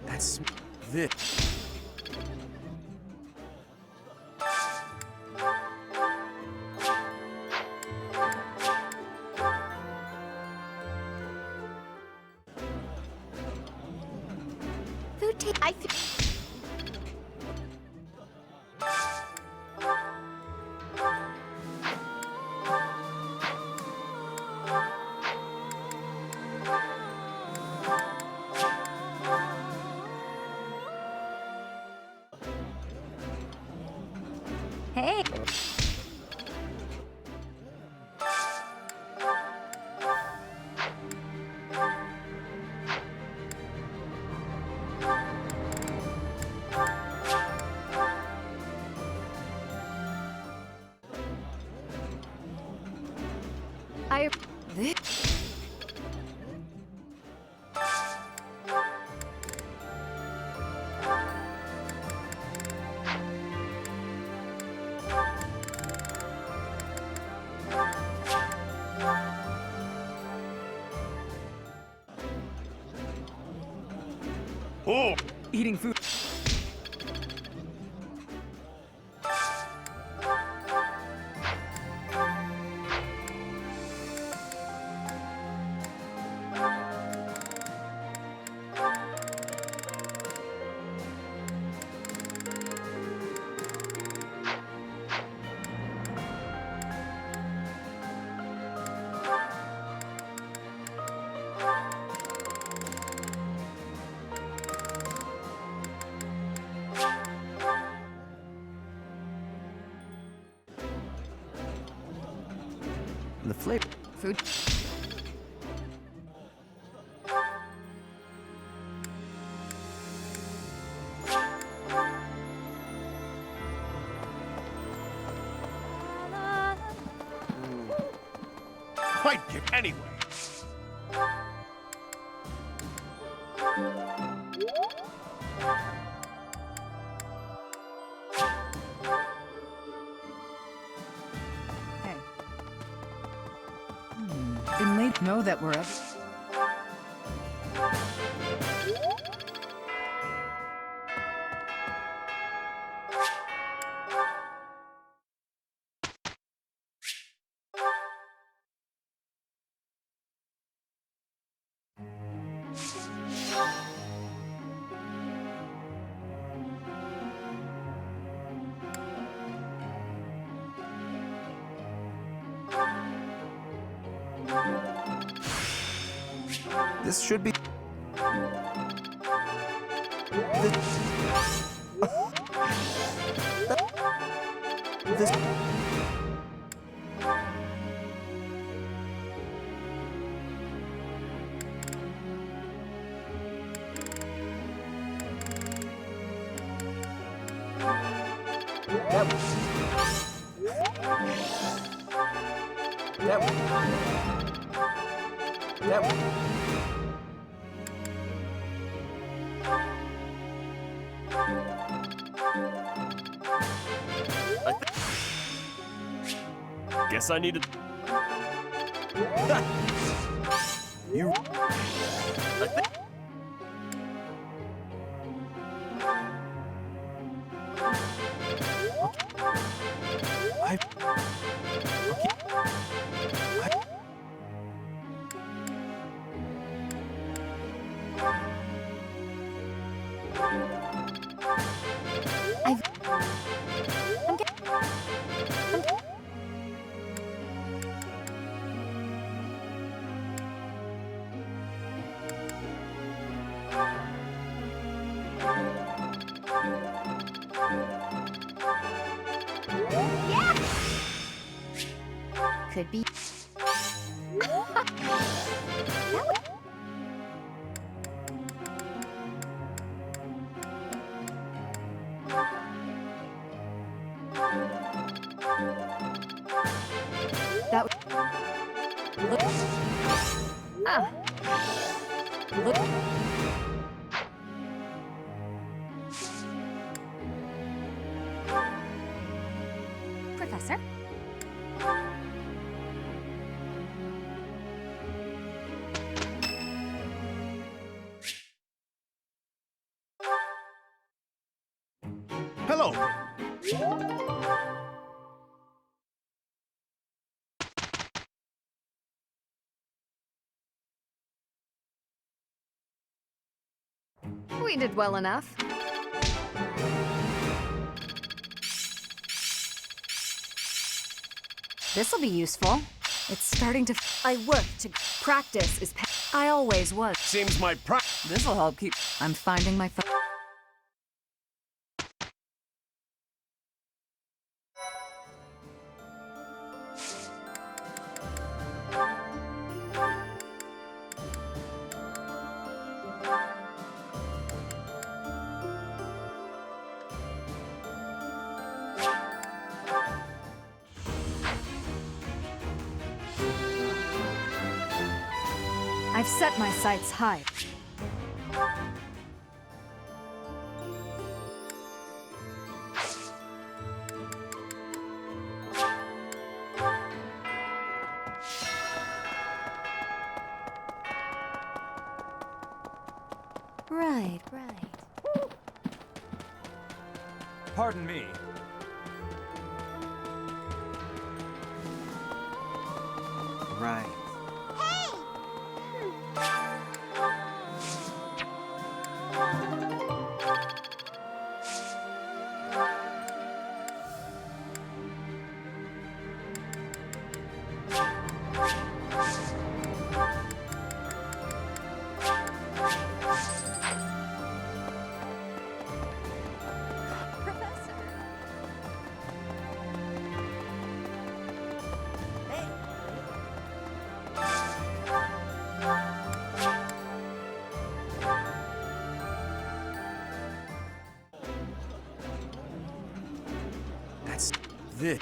That's... this. Food taste... I feel... Hey! This... Oh! Eating food. The flavor. Food. Quite give anyway. Hey. Been late. Know that we're up. This should be... This... Guess I need to... You... Could be. That would look. Ah. Look. Professor? Hello. We did well enough. This'll be useful. It's starting to. I work to. Practice is. I always was. Seems my This'll help keep. I'm finding my. I've set my sights high. Right. Pardon me. Right. That's this.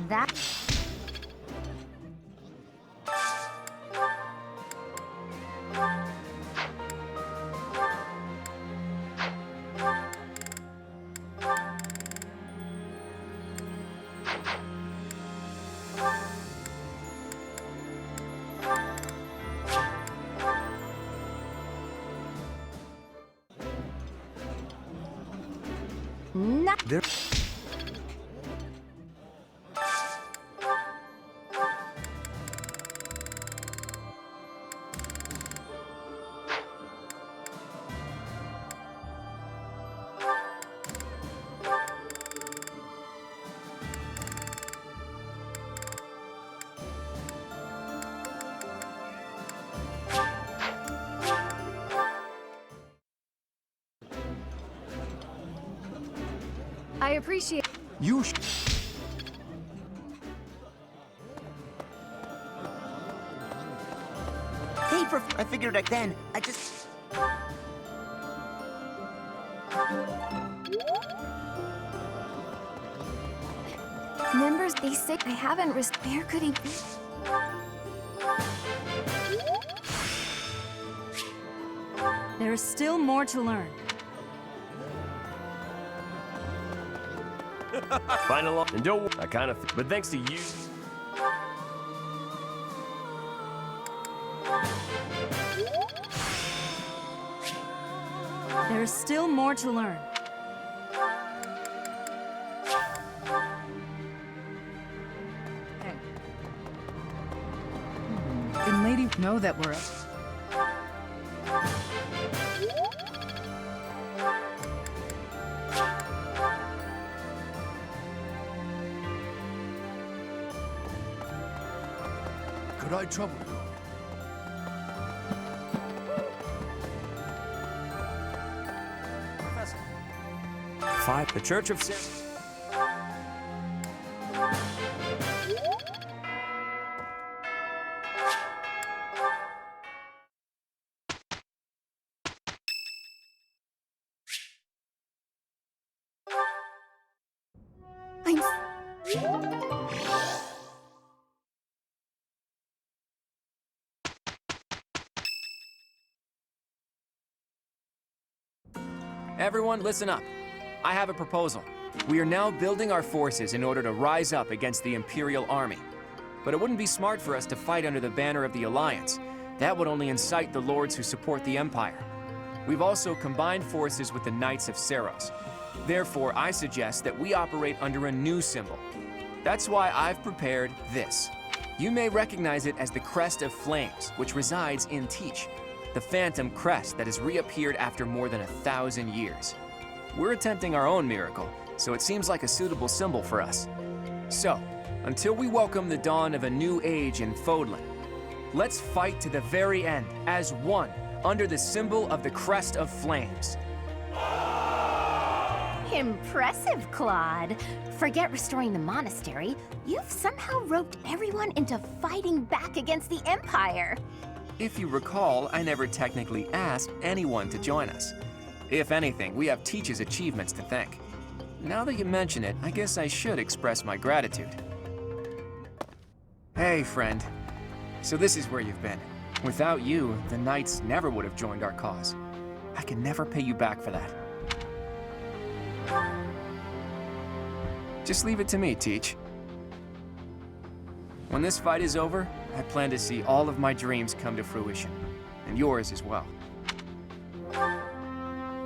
That. Not There. I appreciate. You Hey, I figured it then. I just... members, they say I haven't risked. Where could he be? There is still more to learn. Final, and don't. I kind of. But thanks to you. There is still more to learn. And lady, know that we're. Could I trouble you? Professor. 5. The Church of Sin. Everyone, listen up. I have a proposal. We are now building our forces in order to rise up against the Imperial Army. But it wouldn't be smart for us to fight under the banner of the Alliance. That would only incite the lords who support the Empire. We've also combined forces with the Knights of Seros. Therefore, I suggest that we operate under a new symbol. That's why I've prepared this. You may recognize it as the Crest of Flames, which resides in Teach, the phantom crest that has reappeared after more than 1,000 years. We're attempting our own miracle, so it seems like a suitable symbol for us. So, until we welcome the dawn of a new age in Fodlan, let's fight to the very end as one under the symbol of the Crest of Flames. Impressive, Claude. Forget restoring the monastery. You've somehow roped everyone into fighting back against the Empire. If you recall, I never technically asked anyone to join us. If anything, we have Teach's achievements to thank. Now that you mention it, I guess I should express my gratitude. Hey, friend. So this is where you've been. Without you, the Knights never would have joined our cause. I can never pay you back for that. Just leave it to me, Teach. When this fight is over, I plan to see all of my dreams come to fruition, and yours as well.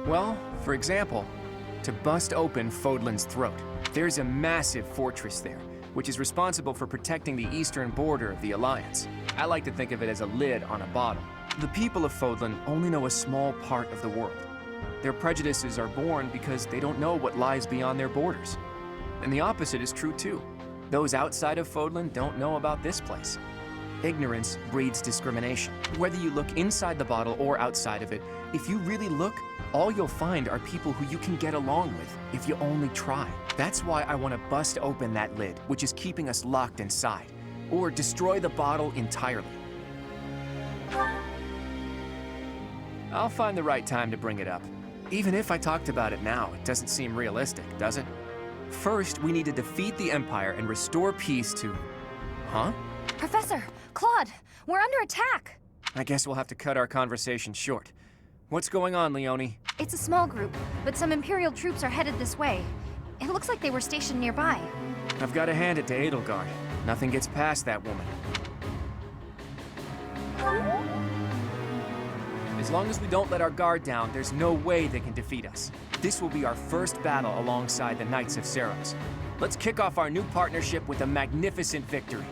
Well, for example, to bust open Fodlan's throat. There's a massive fortress there, which is responsible for protecting the eastern border of the Alliance. I like to think of it as a lid on a bottle. The people of Fodlan only know a small part of the world. Their prejudices are born because they don't know what lies beyond their borders. And the opposite is true too. Those outside of Fodlan don't know about this place. Ignorance breeds discrimination. Whether you look inside the bottle or outside of it, if you really look, all you'll find are people who you can get along with if you only try. That's why I want to bust open that lid, which is keeping us locked inside, or destroy the bottle entirely. I'll find the right time to bring it up. Even if I talked about it now, it doesn't seem realistic, does it? First, we need to defeat the Empire and restore peace to... Huh? Professor! Claude! We're under attack! I guess we'll have to cut our conversation short. What's going on, Leone? It's a small group, but some Imperial troops are headed this way. It looks like they were stationed nearby. I've got to hand it to Edelgard. Nothing gets past that woman. As long as we don't let our guard down, there's no way they can defeat us. This will be our first battle alongside the Knights of Seros. Let's kick off our new partnership with a magnificent victory.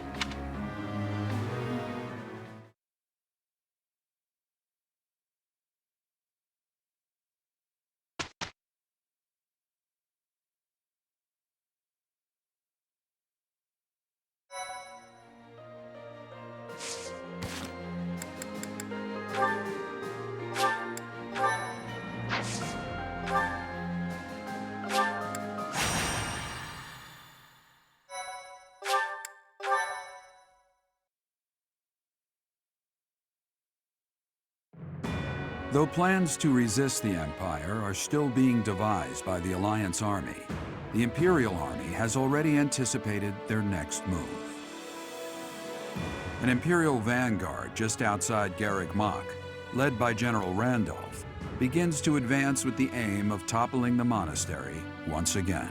Though plans to resist the Empire are still being devised by the Alliance Army, the Imperial Army has already anticipated their next move. An Imperial vanguard just outside Garreg Mach, led by General Randolph, begins to advance with the aim of toppling the monastery once again.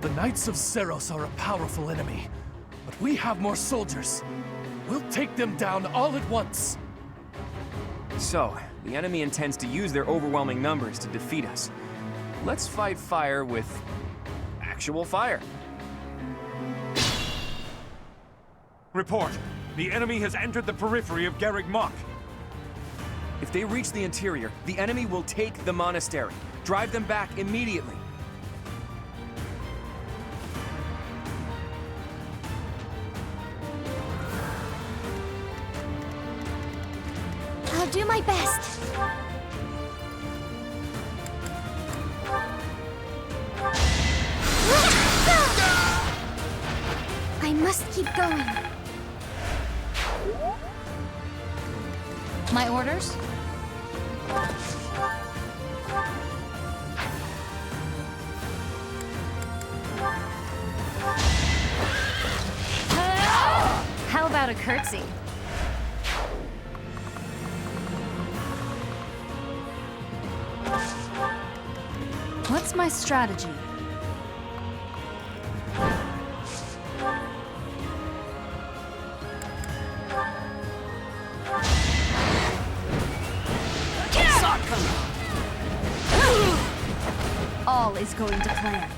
The Knights of Seros are a powerful enemy, but we have more soldiers. We'll take them down all at once. So, the enemy intends to use their overwhelming numbers to defeat us. Let's fight fire with actual fire. Report. The enemy has entered the periphery of Garreg Mach. If they reach the interior, the enemy will take the monastery. Drive them back immediately. I'll do my best. I must keep going. My orders? How about a curtsy? What's my strategy? All is going to plan.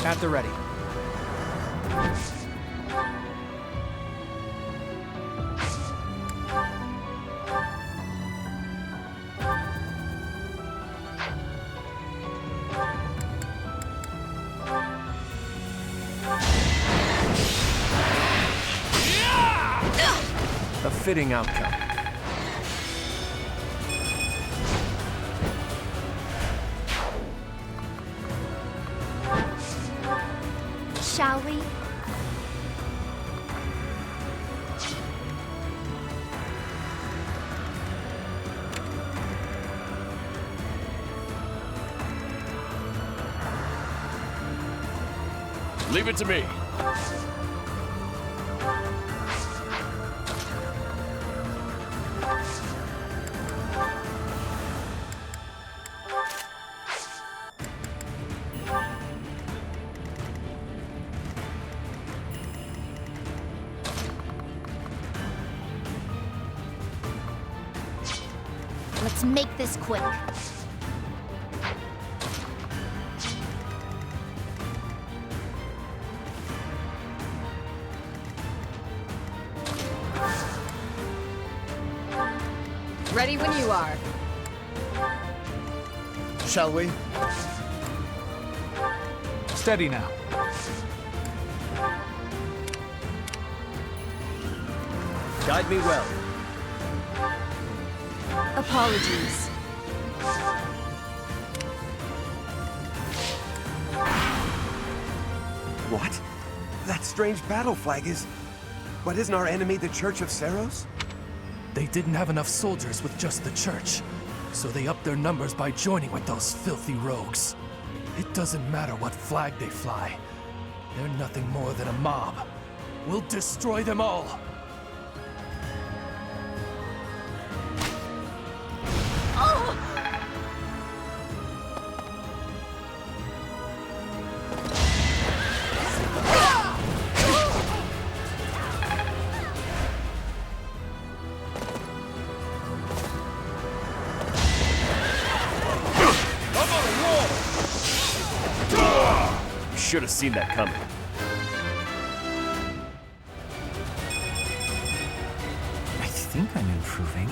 At the ready. A fitting outcome. Shall we? Leave it to me. Let's make this quick. Ready when you are. Shall we? Steady now. Guide me well. Apologies. What? That strange battle flag is... But isn't our enemy the Church of Seros? They didn't have enough soldiers with just the church, so they upped their numbers by joining with those filthy rogues. It doesn't matter what flag they fly. They're nothing more than a mob. We'll destroy them all! Should have seen that coming. I think I'm improving.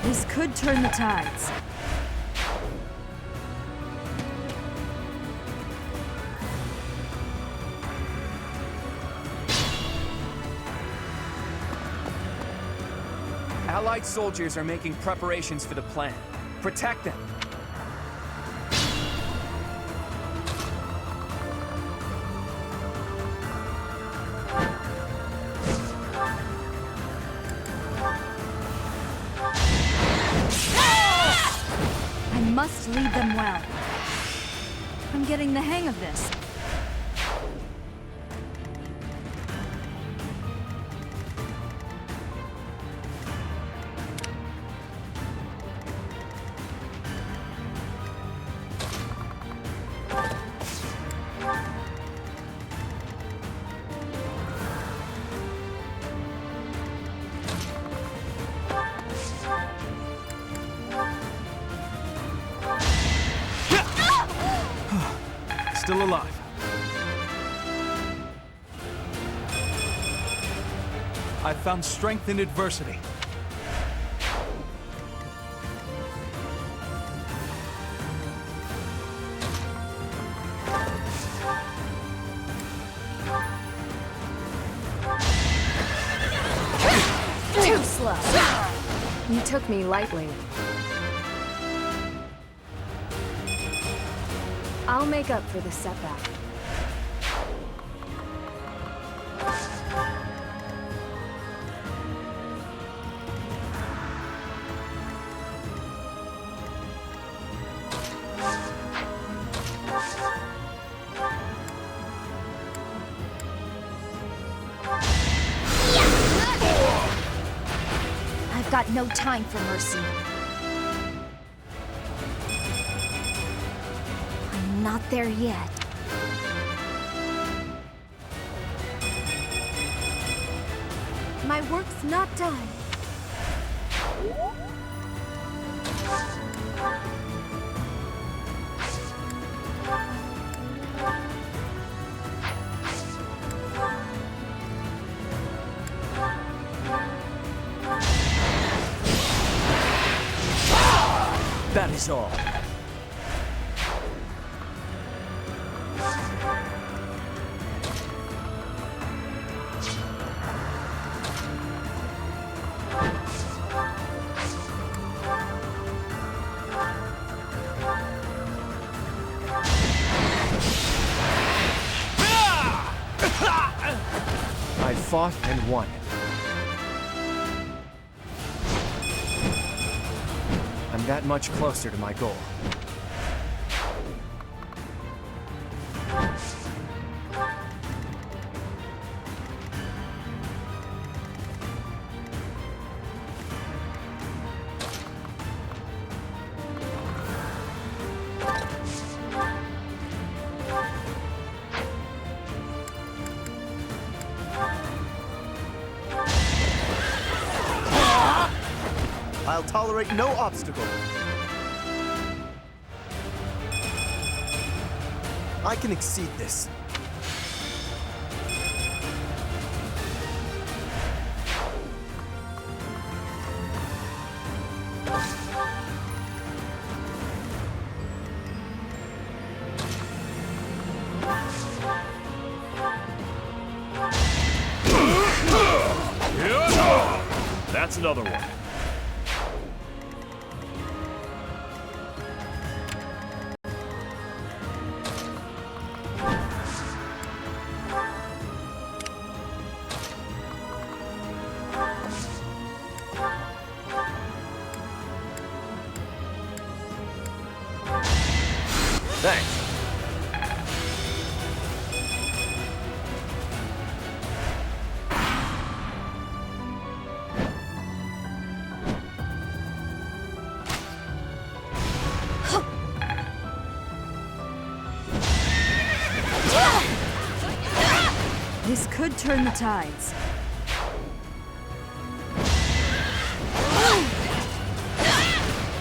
This could turn the tides. Allied soldiers are making preparations for the plan. Protect them. I must lead them well. I'm getting the hang of this. Still alive. I've found strength in adversity. Too slow. You took me lightly. I'll make up for the setback. I've got no time for mercy. I'm not there yet. My work's not done. That is all. I fought and won. I'm that much closer to my goal. I'll tolerate no obstacle. I can exceed this. That's another one. Thanks. This could turn the tides.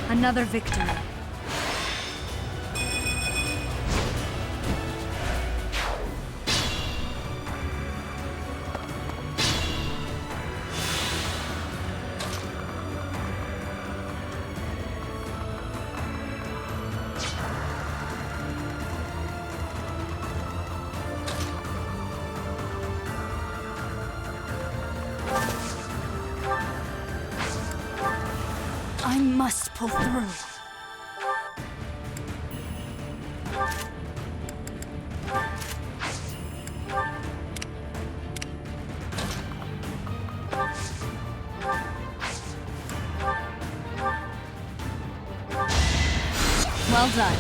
Another victory. I must pull through. Well done.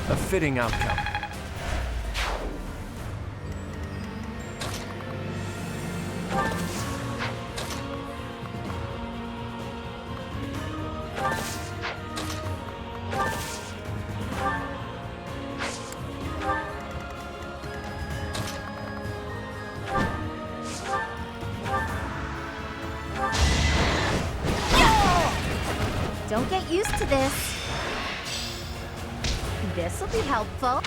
A fitting outcome. Don't get used to this. This'll be helpful.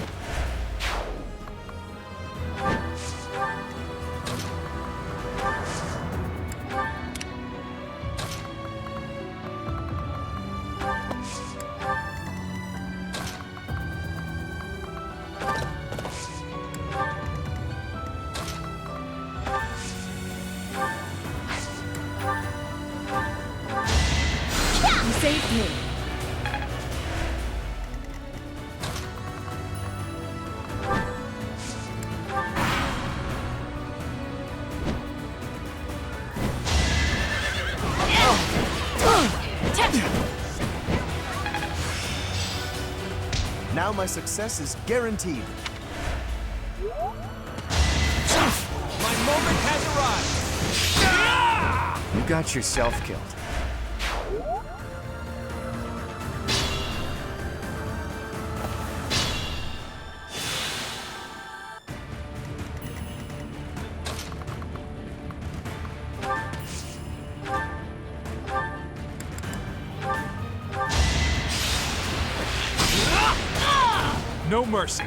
You saved me. Now my success is guaranteed. My moment has arrived! You got yourself killed. No mercy.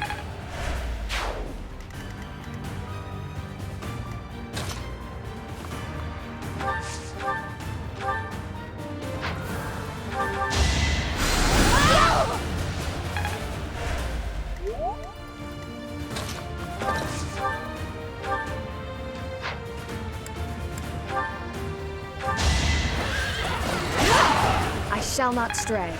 I shall not stray.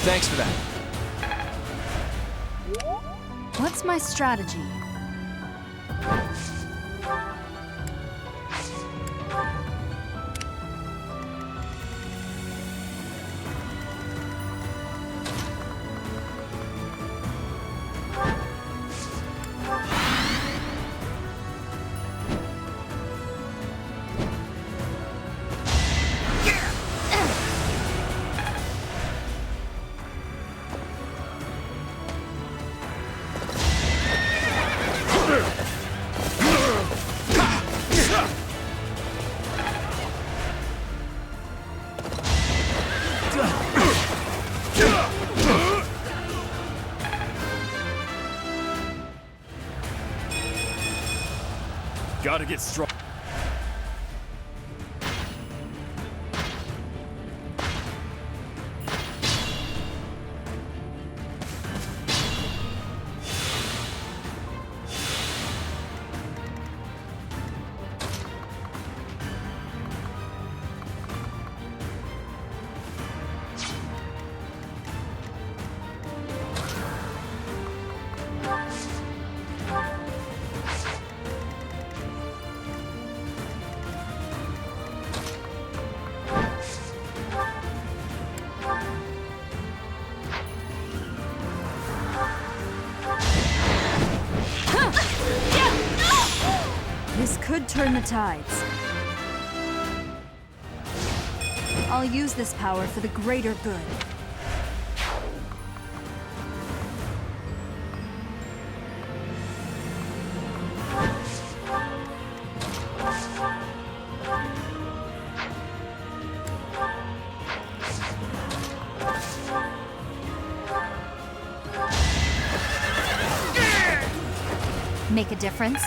Thanks for that. What's my strategy? Gotta get strong. This could turn the tides. I'll use this power for the greater good. Make a difference?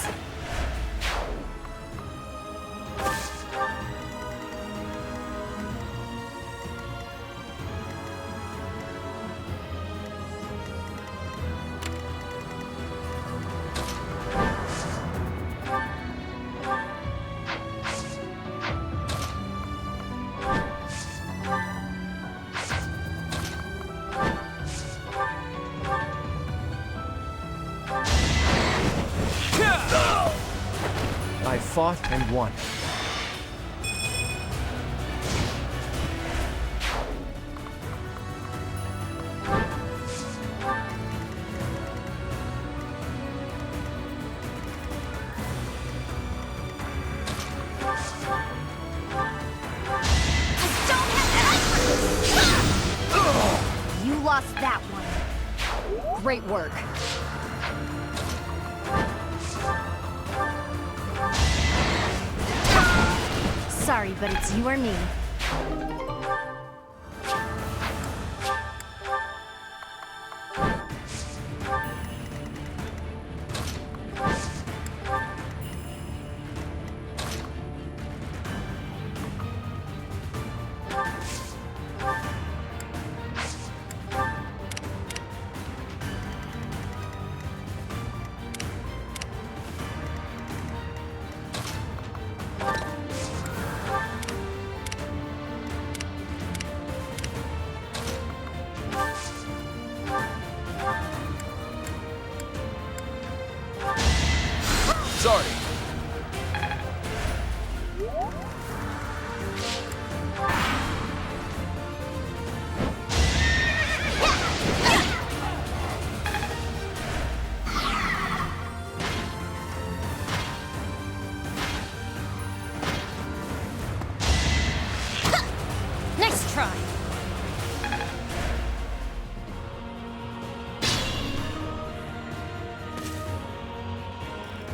I fought and won. You lost that one. Great work. Sorry, but it's you or me. Sorry. Nice try.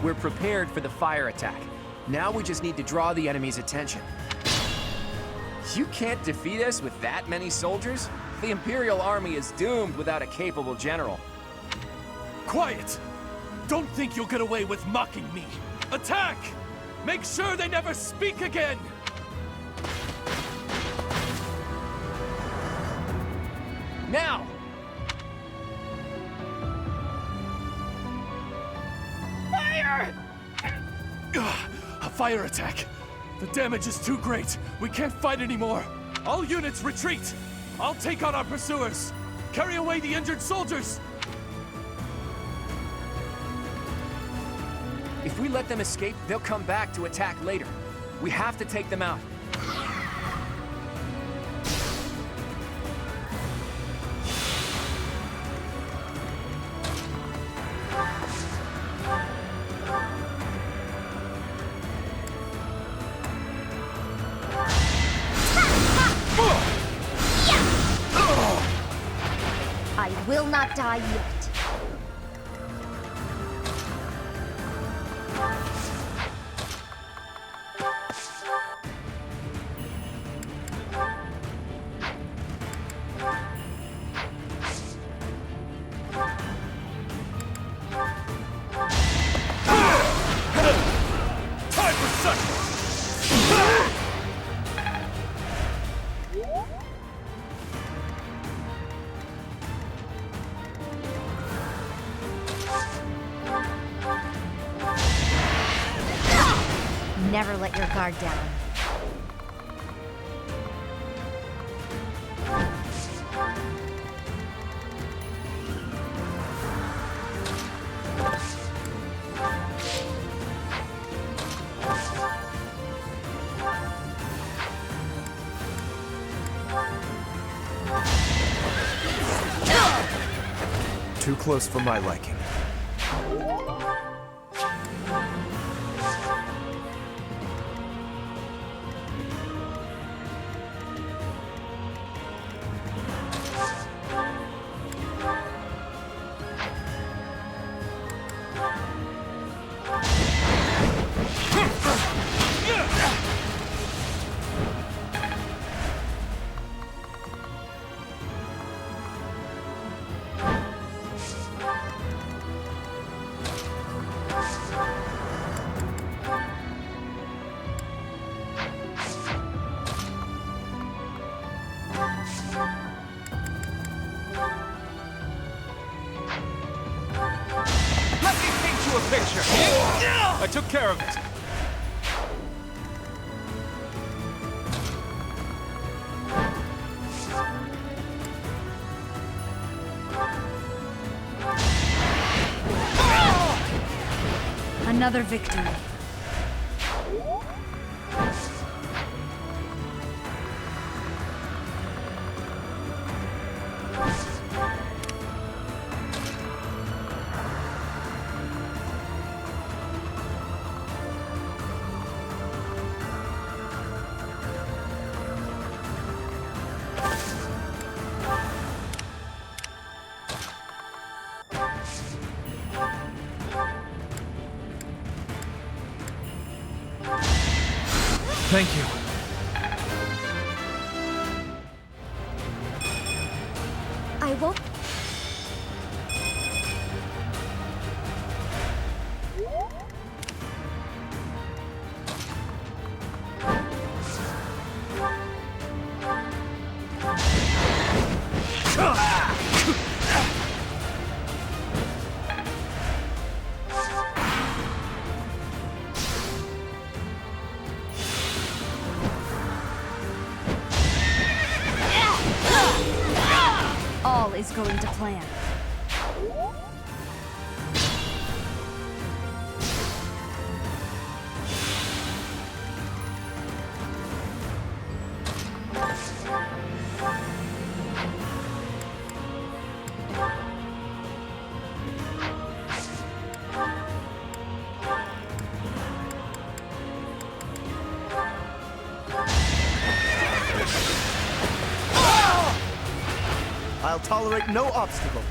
We're prepared for the fire attack. Now we just need to draw the enemy's attention. You can't defeat us with that many soldiers? The Imperial Army is doomed without a capable general. Quiet! Don't think you'll get away with mocking me! Attack! Make sure they never speak again! Now! Fire! A fire attack! The damage is too great! We can't fight anymore! All units retreat! I'll take on our pursuers! Carry away the injured soldiers! If we let them escape, they'll come back to attack later. We have to take them out. I will not die yet. Time for such! Never let your guard down. Too close for my liking. Let me paint you a picture. I took care of it. Another victory. Thank you. I won't. All is going to plan. I'll tolerate no obstacle.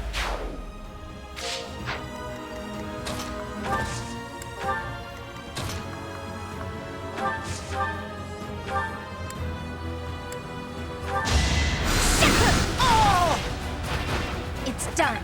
It's done.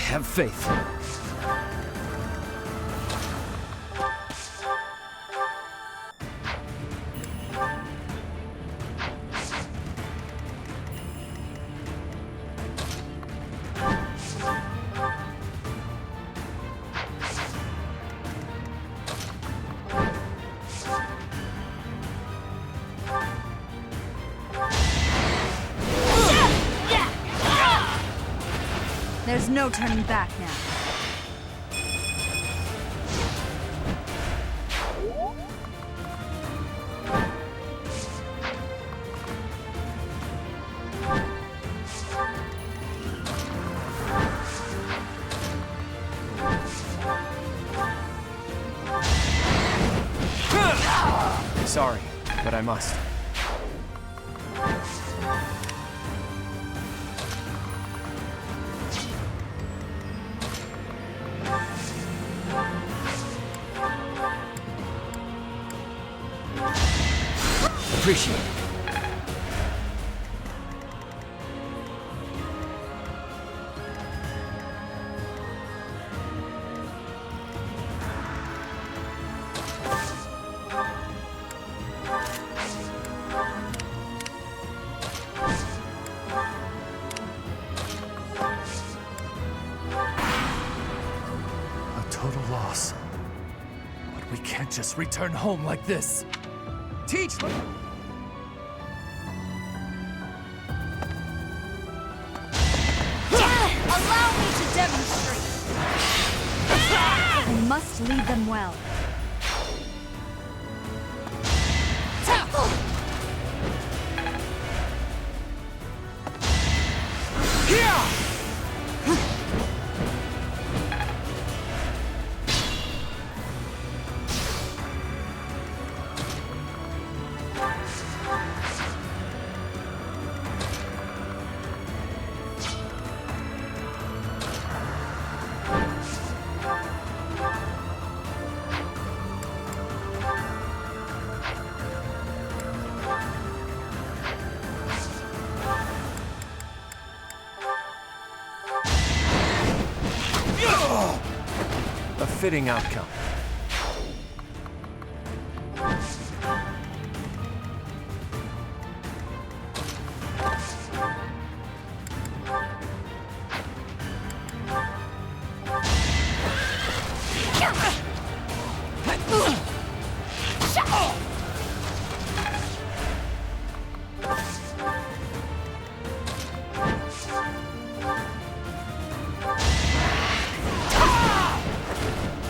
Have faith. There's no turning back now. Sorry, but I must. Appreciate it. A total loss. But we can't just return home like this. Teach! Allow me to demonstrate. I must lead them well. A fitting outcome.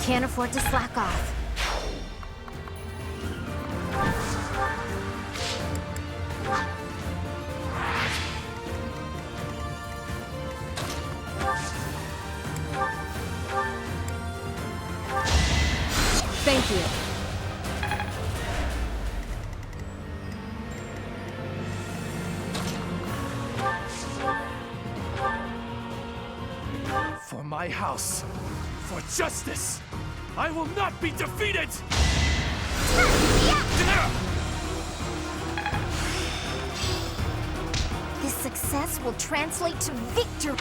Can't afford to slack off. Thank you. For my house. For justice. I will not be defeated! This success will translate to victory.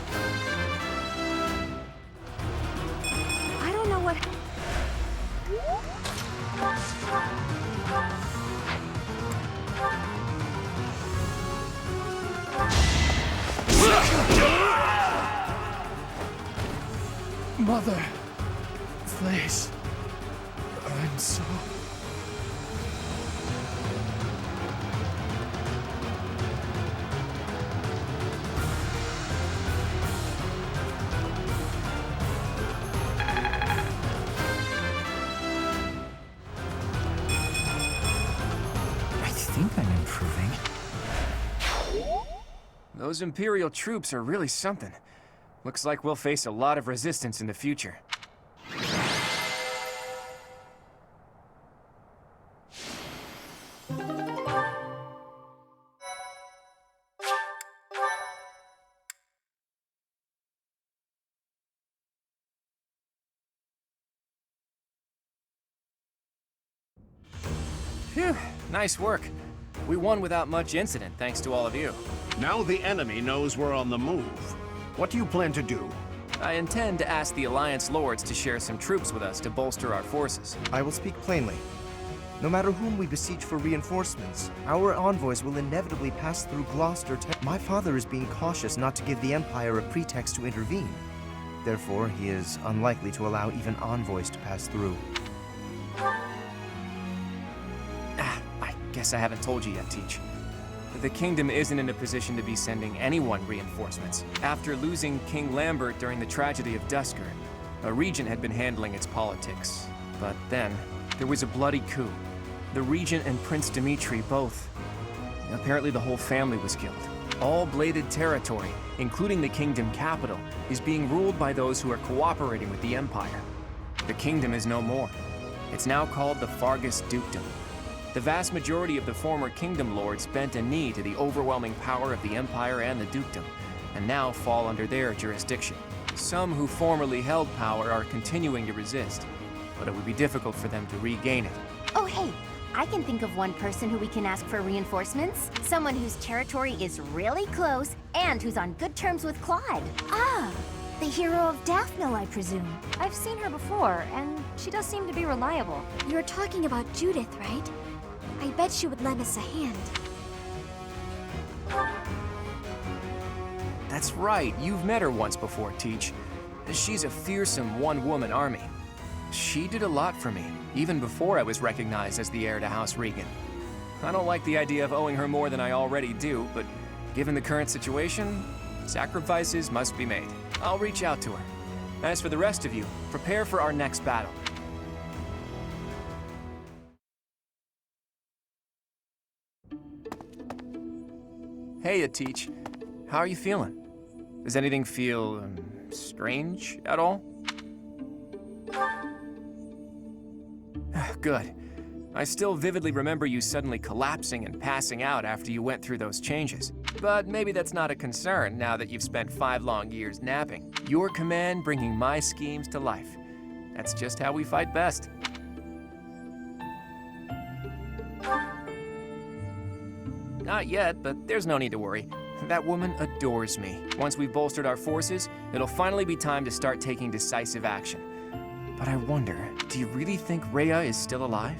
I don't know what... Mother, please. I'm so... I think I'm improving. Those Imperial troops are really something. Looks like we'll face a lot of resistance in the future. Phew, nice work. We won without much incident, thanks to all of you. Now the enemy knows we're on the move. What do you plan to do? I intend to ask the Alliance Lords to share some troops with us to bolster our forces. I will speak plainly. No matter whom we besiege for reinforcements, our envoys will inevitably pass through Gloucester. My father is being cautious not to give the Empire a pretext to intervene. Therefore, he is unlikely to allow even envoys to pass through. I guess I haven't told you yet, Teach. The kingdom isn't in a position to be sending anyone reinforcements. After losing King Lambert during the tragedy of Dusker, a regent had been handling its politics. But then, there was a bloody coup. The regent and Prince Dimitri both. Apparently the whole family was killed. All bladed territory, including the kingdom capital, is being ruled by those who are cooperating with the Empire. The kingdom is no more. It's now called the Fargus Dukedom. The vast majority of the former kingdom lords bent a knee to the overwhelming power of the Empire and the dukedom, and now fall under their jurisdiction. Some who formerly held power are continuing to resist, but it would be difficult for them to regain it. Oh, hey, I can think of one person who we can ask for reinforcements. Someone whose territory is really close and who's on good terms with Claude. Ah, the hero of Daphne, I presume. I've seen her before, and she does seem to be reliable. You're talking about Judith, right? I bet she would lend us a hand. That's right, you've met her once before, Teach. She's a fearsome one-woman army. She did a lot for me, even before I was recognized as the heir to House Regan. I don't like the idea of owing her more than I already do, but given the current situation, sacrifices must be made. I'll reach out to her. As for the rest of you, prepare for our next battle. Hey, Teach. How are you feeling? Does anything feel strange at all? Good. I still vividly remember you suddenly collapsing and passing out after you went through those changes. But maybe that's not a concern now that you've spent 5 long years napping. Your command bringing my schemes to life. That's just how we fight best. Not yet, but there's no need to worry. That woman adores me. Once we've bolstered our forces, it'll finally be time to start taking decisive action. But I wonder, do you really think Rhea is still alive?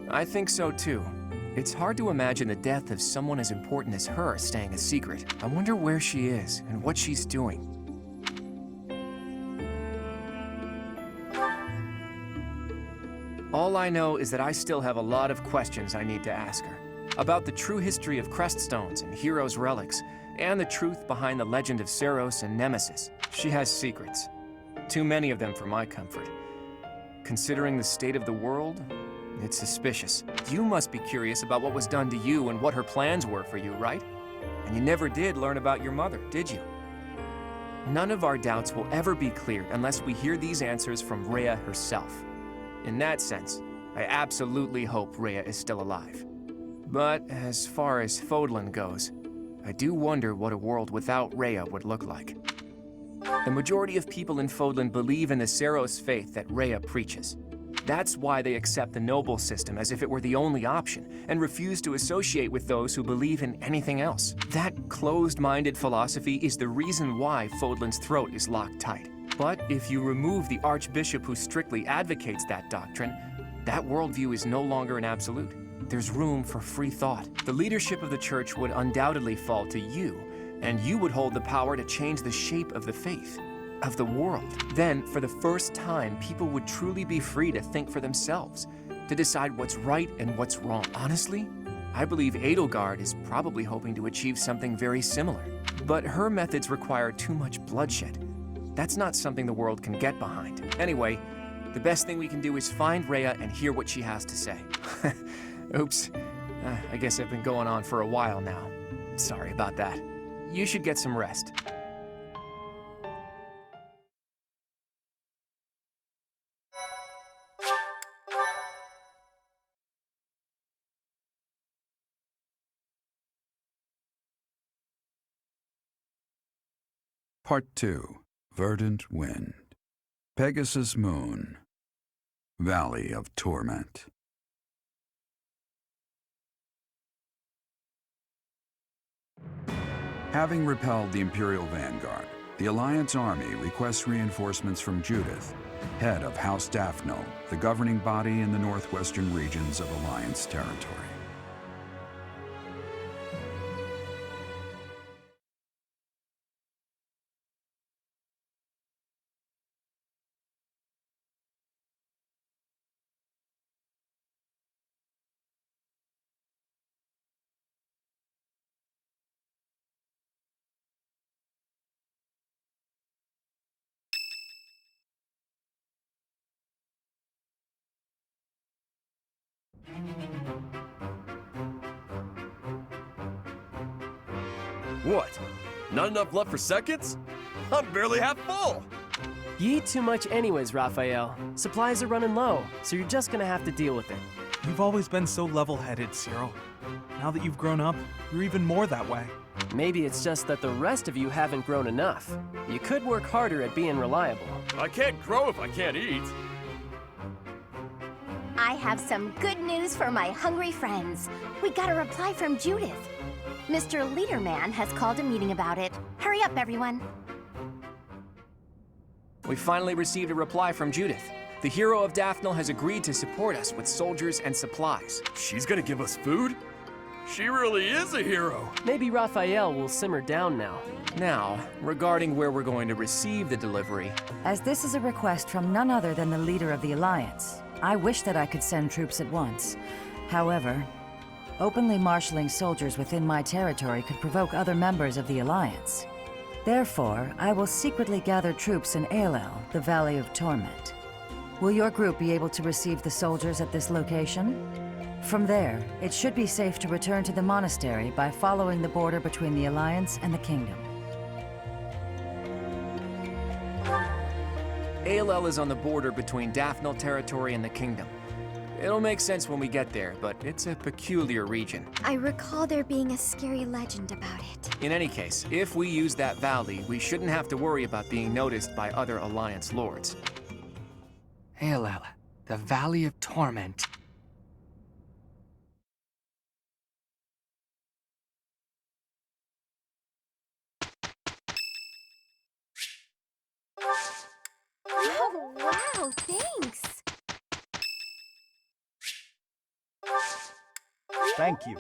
I think so too. It's hard to imagine the death of someone as important as her staying a secret. I wonder where she is and what she's doing. All I know is that I still have a lot of questions I need to ask her. About the true history of Creststones and Heroes' relics, and the truth behind the legend of Seros and Nemesis. She has secrets. Too many of them for my comfort. Considering the state of the world, it's suspicious. You must be curious about what was done to you and what her plans were for you, right? And you never did learn about your mother, did you? None of our doubts will ever be cleared unless we hear these answers from Rhea herself. In that sense, I absolutely hope Rhea is still alive. But as far as Fodlan goes, I do wonder what a world without Rhea would look like. The majority of people in Fodlan believe in the Seros faith that Rhea preaches. That's why they accept the noble system as if it were the only option, and refuse to associate with those who believe in anything else. That closed-minded philosophy is the reason why Fodlan's throat is locked tight. But if you remove the Archbishop who strictly advocates that doctrine, that worldview is no longer an absolute. There's room for free thought. The leadership of the church would undoubtedly fall to you, and you would hold the power to change the shape of the faith, of the world. Then, for the first time, people would truly be free to think for themselves, to decide what's right and what's wrong. Honestly, I believe Edelgard is probably hoping to achieve something very similar. But her methods require too much bloodshed. That's not something the world can get behind. Anyway, the best thing we can do is find Rhea and hear what she has to say. Oops. I guess I've been going on for a while now. Sorry about that. You should get some rest. Part 2. Verdant Wind. Pegasus Moon. Valley of Torment. Having repelled the Imperial Vanguard, the Alliance army requests reinforcements from Judith, head of House Daphno, the governing body in the northwestern regions of Alliance territory. What? Not enough left for seconds? I'm barely half full! You eat too much anyways, Raphael. Supplies are running low, so you're just gonna have to deal with it. You've always been so level-headed, Cyril. Now that you've grown up, you're even more that way. Maybe it's just that the rest of you haven't grown enough. You could work harder at being reliable. I can't grow if I can't eat. I have some good news for my hungry friends. We got a reply from Judith. Mr. Leaderman has called a meeting about it. Hurry up, everyone. We finally received a reply from Judith. The hero of Daphne has agreed to support us with soldiers and supplies. She's gonna give us food? She really is a hero. Maybe Raphael will simmer down now. Now, regarding where we're going to receive the delivery. As this is a request from none other than the leader of the Alliance, I wish that I could send troops at once. However, openly marshaling soldiers within my territory could provoke other members of the Alliance. Therefore, I will secretly gather troops in Aelel, the Valley of Torment. Will your group be able to receive the soldiers at this location? From there, it should be safe to return to the monastery by following the border between the Alliance and the Kingdom. Aelel is on the border between Daphne territory and the Kingdom. It'll make sense when we get there, but it's a peculiar region. I recall there being a scary legend about it. In any case, if we use that valley, we shouldn't have to worry about being noticed by other Alliance lords. Aelel, the Valley of Torment. Oh, wow, thanks. Thank you.